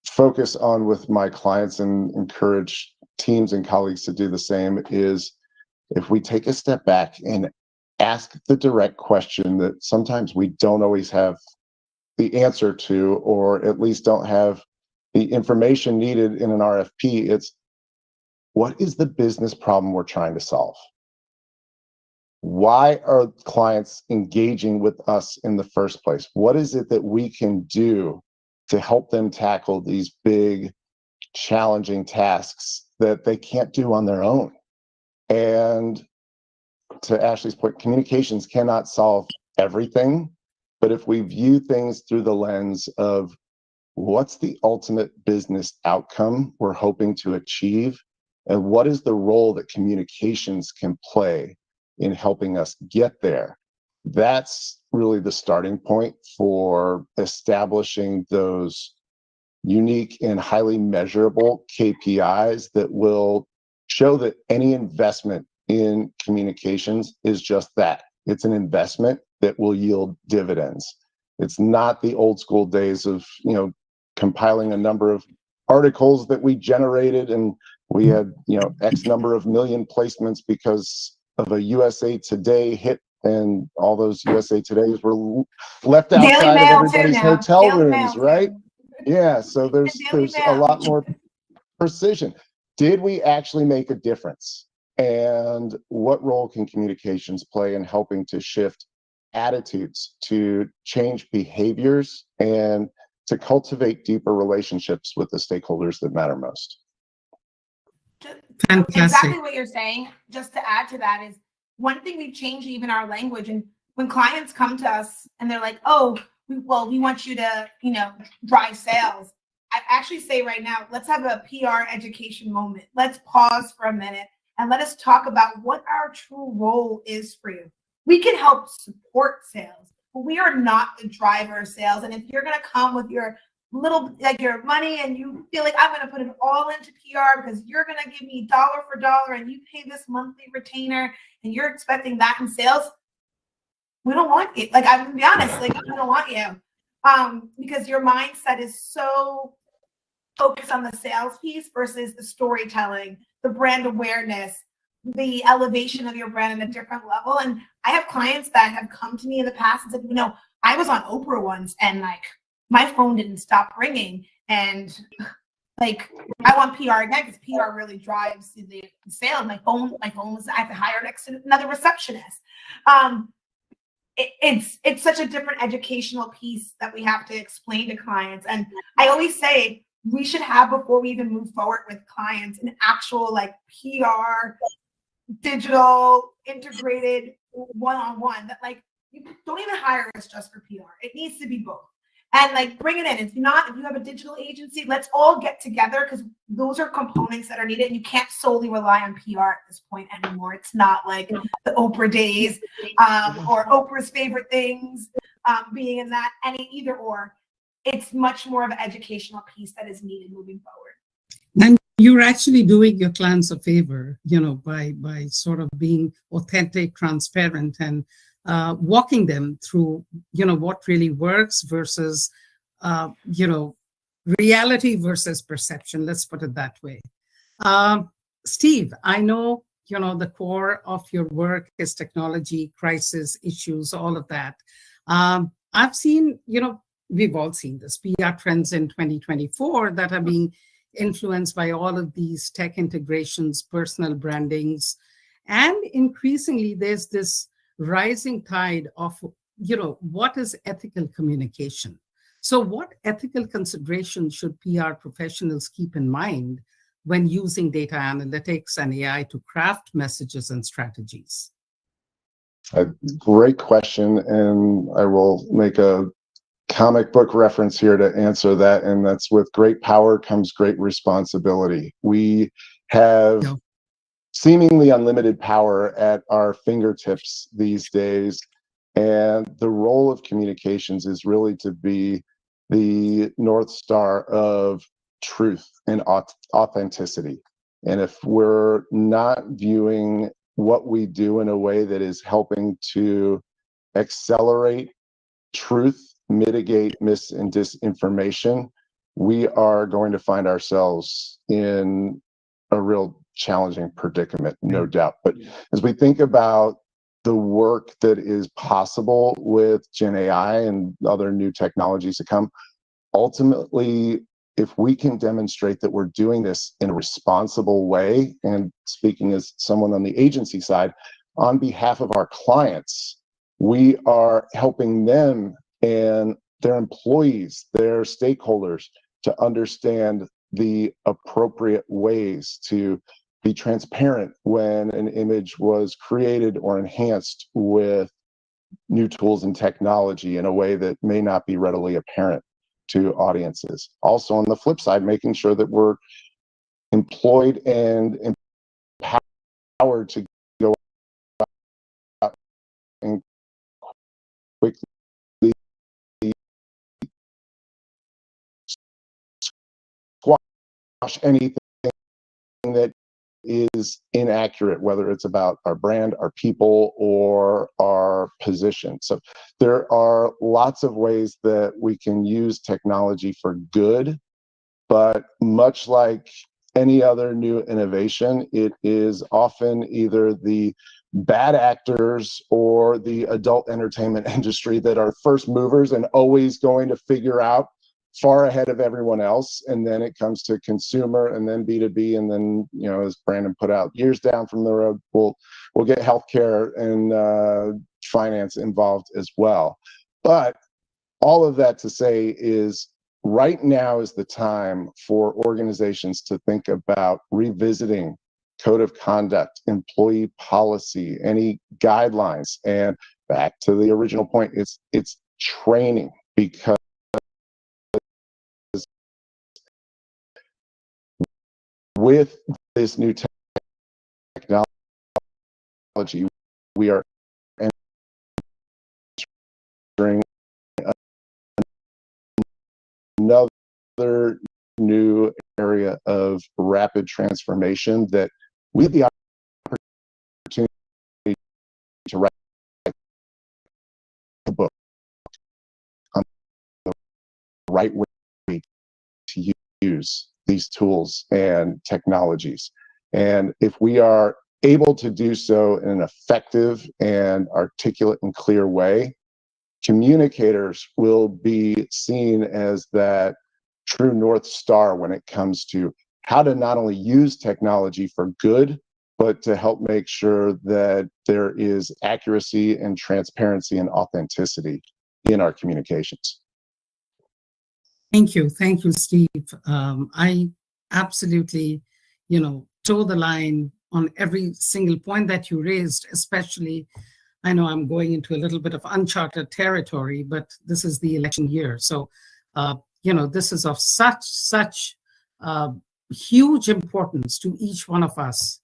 focus on with my clients and encourage teams and colleagues to do the same is if we take a step back and ask the direct question that sometimes we don't always have the answer to, or at least don't have the information needed in an RFP, it's what is the business problem we're trying to solve? Why are clients engaging with us in the first place? What is it that we can do to help them tackle these big, challenging tasks that they can't do on their own? And to Ashley's point, communications cannot solve everything, but if we view things through the lens of what's the ultimate business outcome we're hoping to achieve, and what is the role that communications can play in helping us get there, that's really the starting point for establishing those unique and highly measurable KPIs that will show that any investment in communications is just that. It's an investment that will yield dividends. It's not the old school days of, compiling a number of articles that we generated and we had, X number of million placements because of a USA Today hit, and all those USA Todays were left outside of everybody's hotel rooms, right? Yeah, so there's a lot more precision. Did we actually make a difference? And what role can communications play in helping to shift attitudes, to change behaviors, and to cultivate deeper relationships with the stakeholders that matter most? Fantastic. Exactly what you're saying. Just to add to that is one thing we've changed even our language. And when clients come to us and they're like, "Oh, we want you to, drive sales." I actually say right now, let's have a PR education moment. Let's pause for a minute and let us talk about what our true role is for you. We can help support sales, but we are not the driver of sales. And if you're going to come with your your money and you feel like I'm going to put it all into PR because you're going to give me dollar for dollar and you pay this monthly retainer and you're expecting that in sales, we don't want you. I'm going to be honest, we don't want you. Because your mindset is so focused on the sales piece versus the storytelling, the brand awareness, the elevation of your brand at a different level. And I have clients that have come to me in the past and said, I was on Oprah once and my phone didn't stop ringing. And I want PR again because PR really drives the sales. My phone was, I have to hire another receptionist. It's such a different educational piece that we have to explain to clients. And I always say we should have, before we even move forward with clients, an actual PR, digital, integrated one-on-one that you don't even hire us just for PR. It needs to be both. And bring it in. If you have a digital agency, let's all get together because those are components that are needed. And you can't solely rely on PR at this point anymore. It's not like the Oprah days or Oprah's favorite things being in that, either or. It's much more of an educational piece that is needed moving forward. And you're actually doing your clients a favor, by sort of being authentic, transparent, and walking them through, what really works versus, reality versus perception. Let's put it that way. Steve, I know, the core of your work is technology, crisis, issues, all of that. I've seen, we've all seen this PR trends in 2024 that are being influenced by all of these tech integrations, personal brandings, and increasingly there's this rising tide of, what is ethical communication? So what ethical considerations should PR professionals keep in mind when using data analytics and AI to craft messages and strategies? A great question, and I will make a comic book reference here to answer that, and that's with great power comes great responsibility. We have seemingly unlimited power at our fingertips these days, and the role of communications is really to be the North Star of truth and authenticity. And if we're not viewing what we do in a way that is helping to accelerate truth, mitigate mis and disinformation, we are going to find ourselves in a real challenging predicament, no doubt. But as we think about the work that is possible with Gen AI and other new technologies to come, ultimately, if we can demonstrate that we're doing this in a responsible way, and speaking as someone on the agency side, on behalf of our clients, we are helping them and their employees, their stakeholders, to understand the appropriate ways to be transparent when an image was created or enhanced with new tools and technology in a way that may not be readily apparent to audiences. Also, on the flip side, making sure that we're employed and empowered to go out and quickly squash anything that is inaccurate, whether it's about our brand, our people, or our position. So there are lots of ways that we can use technology for good, but much like any other new innovation, it is often either the bad actors or the adult entertainment industry that are first movers and always going to figure out far ahead of everyone else, and then it comes to consumer, and then B2B, and then, as Brandon put out, years down from the road, we'll get healthcare and finance involved as well. But all of that to say is, right now is the time for organizations to think about revisiting code of conduct, employee policy, any guidelines, and back to the original point, it's training, because with this new technology, we are entering another new area of rapid transformation that we have the opportunity to write a book on the right way to use these tools and technologies. And if we are able to do so in an effective and articulate and clear way, communicators will be seen as that true North Star when it comes to how to not only use technology for good, but to help make sure that there is accuracy and transparency and authenticity in our communications. Thank you, Steve. I absolutely, toe the line on every single point that you raised, especially, I know I'm going into a little bit of uncharted territory, but this is the election year. So, this is of such huge importance to each one of us.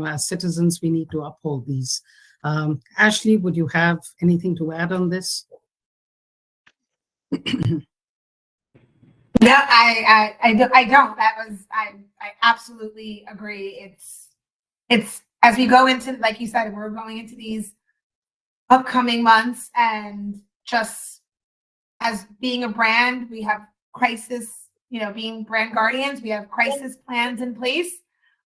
As citizens, we need to uphold these. Ashley, would you have anything to add on this? No, I don't. I absolutely agree. It's as we go into, like you said, we're going into these upcoming months, and just as being a brand, we have crisis, being brand guardians, we have crisis plans in place.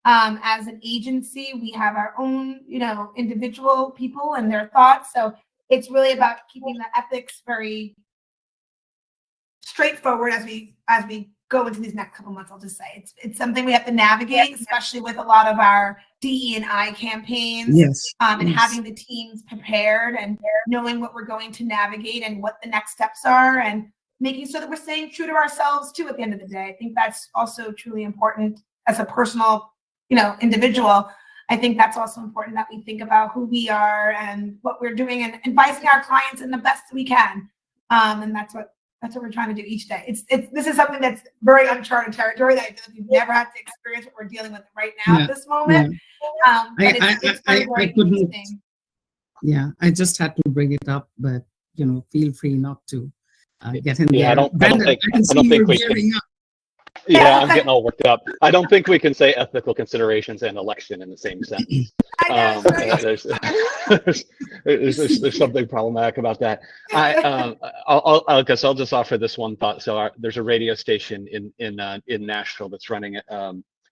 As an agency, we have our own, individual people and their thoughts. So it's really about keeping the ethics very straightforward as we go into these next couple months. I'll just say it's something we have to navigate, especially with a lot of our DE&I campaigns. Yes. And yes. having the teams prepared and knowing what we're going to navigate and what the next steps are, and making sure that we're staying true to ourselves too at the end of the day. I think that's also truly important as a personal, individual. I think that's also important that we think about who we are and what we're doing, and advising our clients in the best we can. And that's what we're trying to do each day. This is something that's very uncharted territory that I feel like we've never had to experience what we're dealing with right now at this moment. But it's very couldn't. interesting. Yeah, I just had to bring it up, but feel free not to get in Yeah, there. I don't think we can. Yeah, I'm getting all worked up. I don't think we can say ethical considerations and election in the same sentence. There's something problematic about that. I guess I'll just offer this one thought. So there's a radio station in Nashville that's running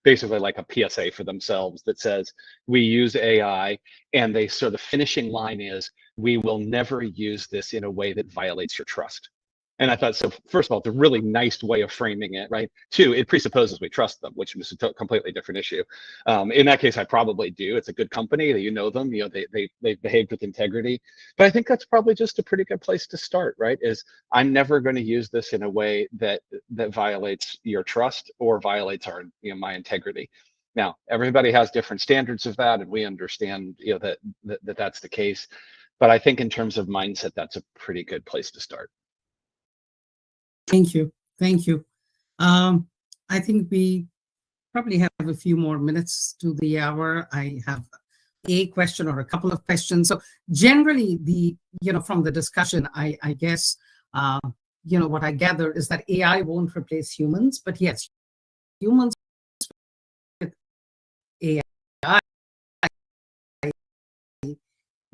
basically like a PSA for themselves that says we use AI, and they sort of finishing line is, we will never use this in a way that violates your trust. And I thought, so first of all, it's a really nice way of framing it, right? Two, it presupposes we trust them, which is a completely different issue. In that case, I probably do. It's a good company, you know them, they behaved with integrity. But I think that's probably just a pretty good place to start, right? Is I'm never going to use this in a way that violates your trust or violates our, my integrity. Now, everybody has different standards of that, and we understand, that's the case. But I think in terms of mindset, that's a pretty good place to start. Thank you. Thank you. I think we probably have a few more minutes to the hour. I have a question or a couple of questions. So generally, from the discussion, I guess, what I gather is that AI won't replace humans, but yes, humans with AI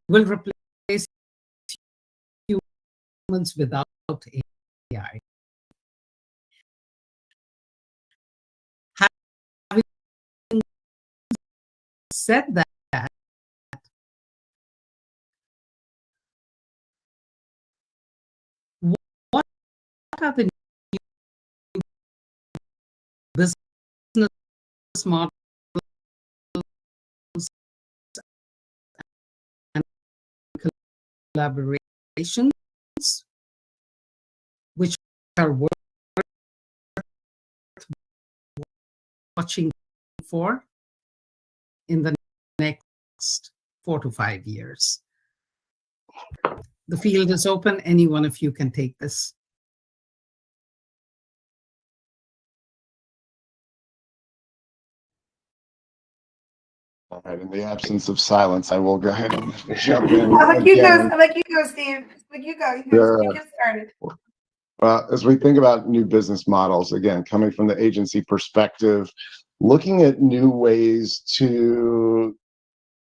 will replace humans without AI. Said that, what are the new business models and collaborations which are worth watching for in the next 4 to 5 years? The field is open. Any one of you can take this. All right, in the absence of silence, I will go ahead and jump in. I'll let you go, Steve. You get started. As we think about new business models, again, coming from the agency perspective, looking at new ways to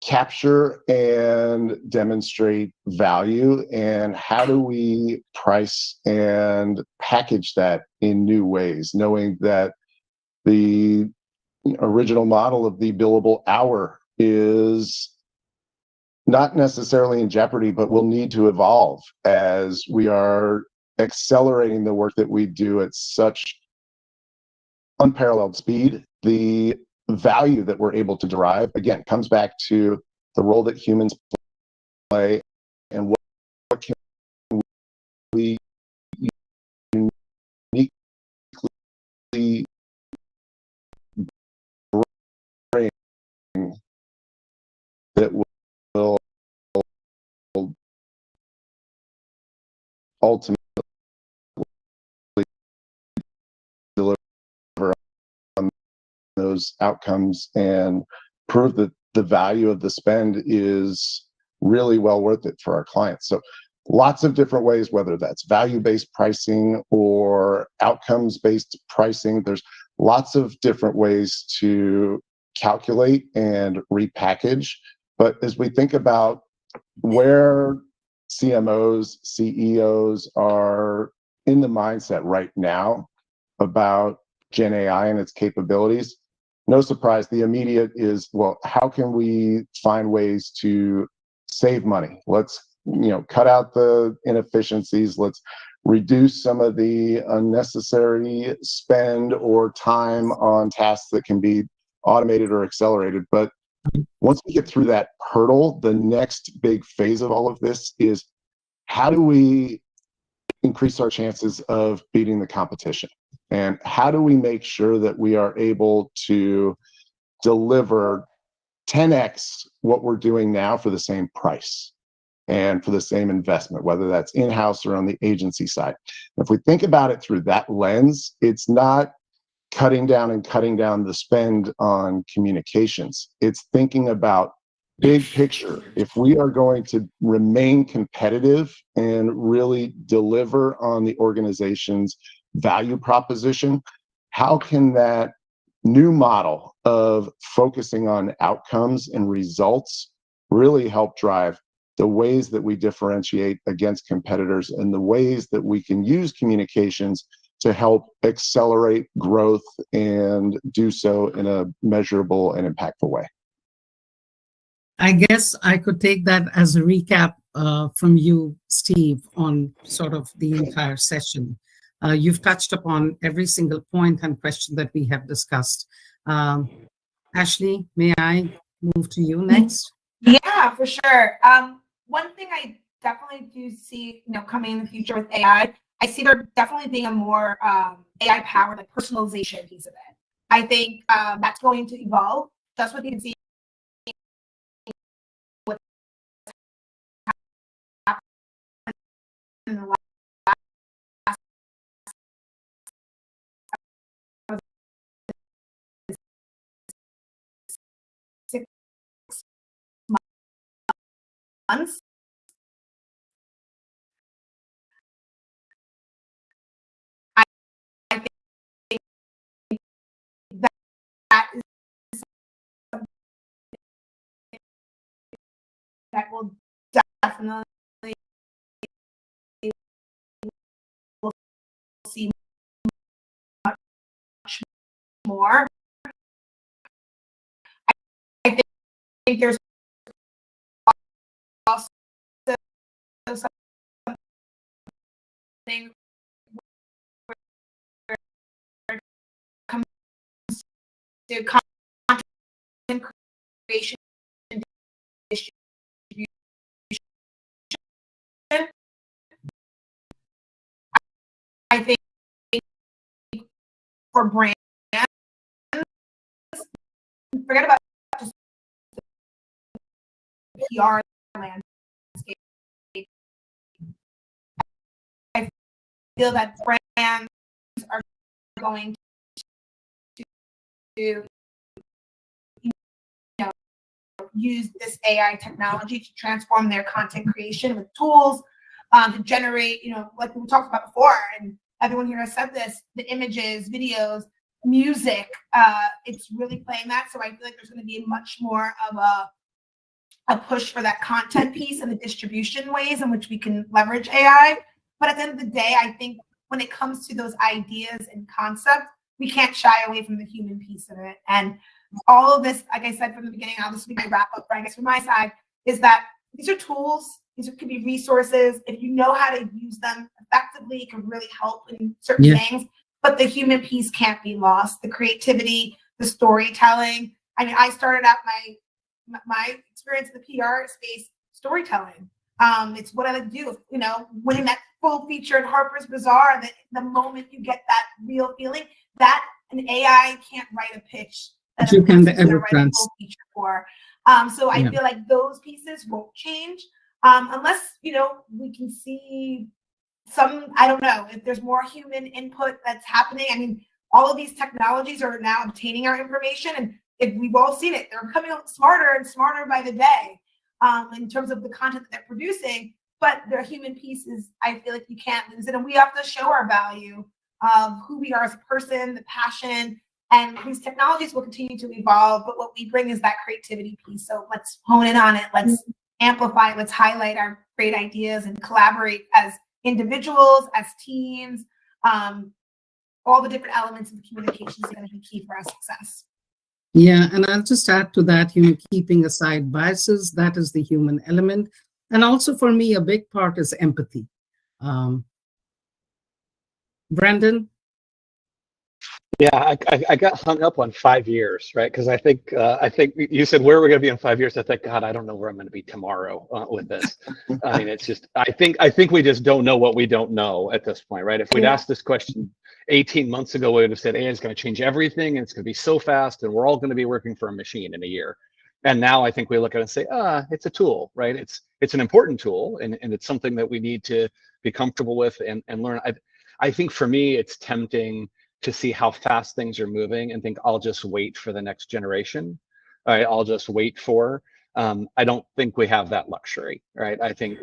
capture and demonstrate value, and how do we price and package that in new ways, knowing that the original model of the billable hour is not necessarily in jeopardy, but will need to evolve as we are accelerating the work that we do at such unparalleled speed. The value that we're able to derive, again, comes back to the role that humans play and what can we uniquely bring that will ultimately deliver on those outcomes and prove that the value of the spend is really well worth it for our clients. So lots of different ways, whether that's value-based pricing or outcomes-based pricing. There's lots of different ways to calculate and repackage. But as we think about where CMOs, CEOs are in the mindset right now about Gen AI and its capabilities, no surprise, the immediate is, well, how can we find ways to save money? Let's, cut out the inefficiencies. Let's reduce some of the unnecessary spend or time on tasks that can be automated or accelerated. But once we get through that hurdle, the next big phase of all of this is, how do we increase our chances of beating the competition? And how do we make sure that we are able to deliver 10x what we're doing now for the same price and for the same investment, whether that's in-house or on the agency side? If we think about it through that lens, it's not cutting down the spend on communications. It's thinking about big picture. If we are going to remain competitive and really deliver on the organization's value proposition, how can that new model of focusing on outcomes and results really help drive the ways that we differentiate against competitors and the ways that we can use communications to help accelerate growth and do so in a measurable and impactful way? I guess I could take that as a recap from you, Steve, on sort of the entire session. You've touched upon every single point and question that we have discussed. Ashley, may I move to you next? Yeah, for sure. One thing I definitely do see, coming in the future with AI, I see there definitely being a more AI-powered like personalization piece of it. I think that's going to evolve. That's what you can see what's happened in the last 6 months. I think that is something that will definitely we'll see much more. I think there's also something where it comes to content creation and distribution. I think for brands, forget about just the PR landscape. I feel that brands are going to use this AI technology to transform their content creation with tools to generate, like we talked about before, and everyone here has said this, the images, videos, music, it's really playing that. So I feel like there's going to be much more of a push for that content piece and the distribution ways in which we can leverage AI. But at the end of the day, I think when it comes to those ideas and concepts, we can't shy away from the human piece of it. And all of this, like I said from the beginning, I'll just be my wrap up, I guess, from my side, is that these are tools, these could be resources. If you know how to use them effectively, it can really help in certain things, but the human piece can't be lost. The creativity, the storytelling. I mean, I started out my experience in the PR space, storytelling. It's what I like to do, winning that full feature in Harper's Bazaar, the moment you get that real feeling, that an AI can't write a pitch that you can ever write a full feature for. So I feel like those pieces won't change unless, we can see some, I don't know, if there's more human input that's happening. I mean, all of these technologies are now obtaining our information, and if we've all seen it, they're becoming smarter and smarter by the day in terms of the content that they're producing. but the human piece is, I feel like you can't lose it. And we have to show our value of who we are as a person, the passion, and these technologies will continue to evolve. But what we bring is that creativity piece. So let's hone in on it. Let's amplify, let's highlight our great ideas and collaborate as individuals, as teams. All the different elements of the communication is going to be key for our success. Yeah, and I'll just add to that, keeping aside biases, that is the human element. And also for me, a big part is empathy. Brandon? Yeah, I got hung up on 5 years, right? Because I think you said where we're going to be in 5 years. I think, God, I don't know where I'm going to be tomorrow with this. I mean, it's just I think we just don't know what we don't know at this point, right? If we'd asked this question 18 months ago, we would have said AI is going to change everything, and it's going to be so fast, and we're all going to be working for a machine in a year. And now I think we look at it and say, it's a tool, right? It's an important tool, and it's something that we need to be comfortable with and learn. I think for me, it's tempting to see how fast things are moving and think I'll just wait for the next generation. All right, I'll just wait for. I don't think we have that luxury, right? I think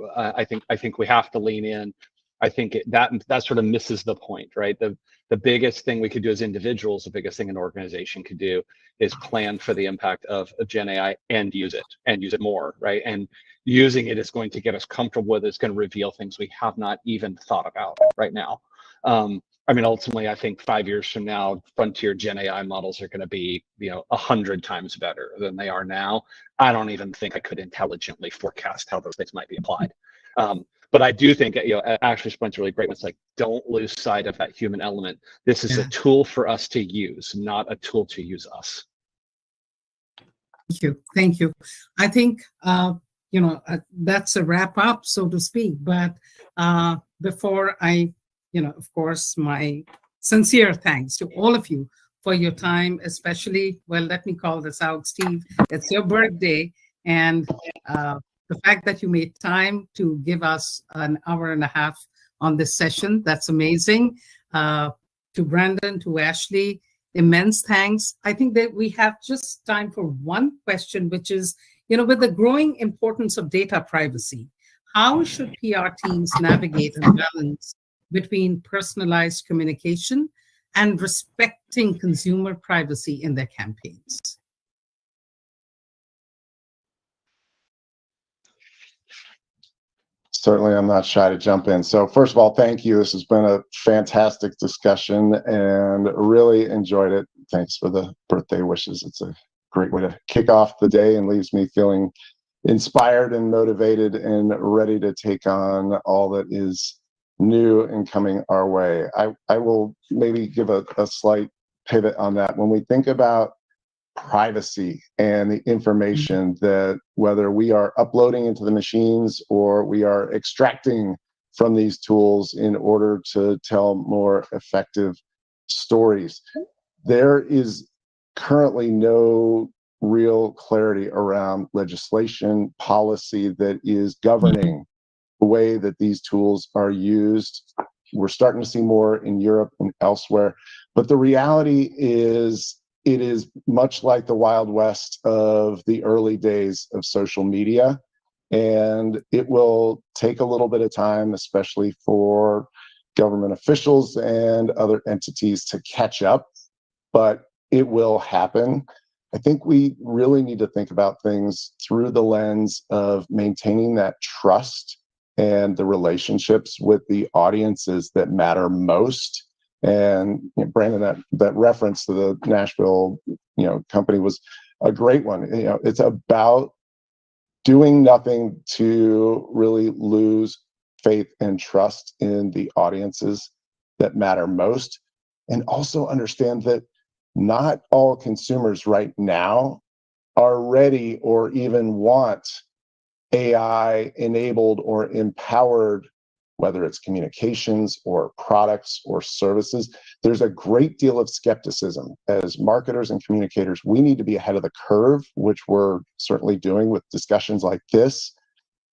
we have to lean in. I think that sort of misses the point, right? The biggest thing we could do as individuals, the biggest thing an organization could do is plan for the impact of Gen AI and use it more, right? And using it is going to get us comfortable with it. It's going to reveal things we have not even thought about right now. I mean, ultimately, I think 5 years from now, frontier Gen AI models are going to be, 100 times better than they are now. I don't even think I could intelligently forecast how those things might be applied. But I do think, Ashley's point's really great. It's like, don't lose sight of that human element. This is a tool for us to use, not a tool to use us. Thank you. I think, that's a wrap up, so to speak. But before I, of course, my sincere thanks to all of you for your time, especially, well, let me call this out, Steve, it's your birthday, and the fact that you made time to give us an hour and a half on this session, that's amazing. To Brandon, to Ashley, immense thanks. I think that we have just time for one question, which is, with the growing importance of data privacy, how should PR teams navigate and balance between personalized communication and respecting consumer privacy in their campaigns? Certainly, I'm not shy to jump in. So first of all, thank you. This has been a fantastic discussion and really enjoyed it. Thanks for the birthday wishes. It's a great way to kick off the day and leaves me feeling inspired and motivated and ready to take on all that is new and coming our way. I will maybe give a slight pivot on that. When we think about privacy and the information that whether we are uploading into the machines or we are extracting from these tools in order to tell more effective stories, there is currently no real clarity around legislation, policy that is governing the way that these tools are used. We're starting to see more in Europe and elsewhere, but the reality is it is much like the Wild West of the early days of social media, and it will take a little bit of time, especially for government officials and other entities to catch up, but it will happen. I think we really need to think about things through the lens of maintaining that trust and the relationships with the audiences that matter most. And Brandon, that reference to the Nashville, company was a great one. It's about doing nothing to really lose faith and trust in the audiences that matter most, and also understand that not all consumers right now are ready or even want AI enabled or empowered, whether it's communications or products or services. There's a great deal of skepticism. As marketers and communicators, we need to be ahead of the curve, which we're certainly doing with discussions like this.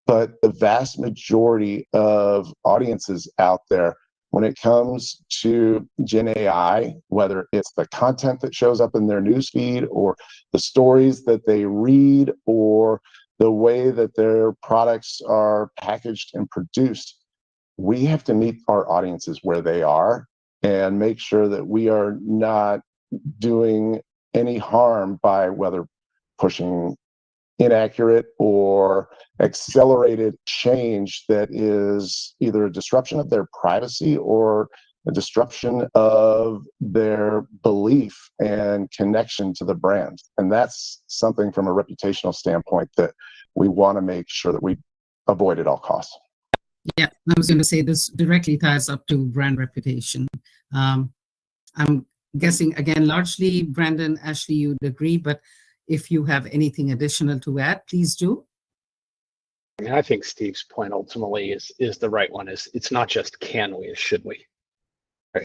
But the vast majority of audiences out there, when it comes to Gen AI, whether it's the content that shows up in their newsfeed or the stories that they read or the way that their products are packaged and produced. We have to meet our audiences where they are and make sure that we are not doing any harm by whether pushing inaccurate or accelerated change that is either a disruption of their privacy or a disruption of their belief and connection to the brand. And that's something from a reputational standpoint that we want to make sure that we avoid at all costs. Yeah, I was going to say this directly ties up to brand reputation. I'm guessing, again, largely, Brandon, Ashley, you'd agree, but if you have anything additional to add, please do. I mean, I think Steve's point ultimately is the right one. Is it's not just can we, it's should we, right?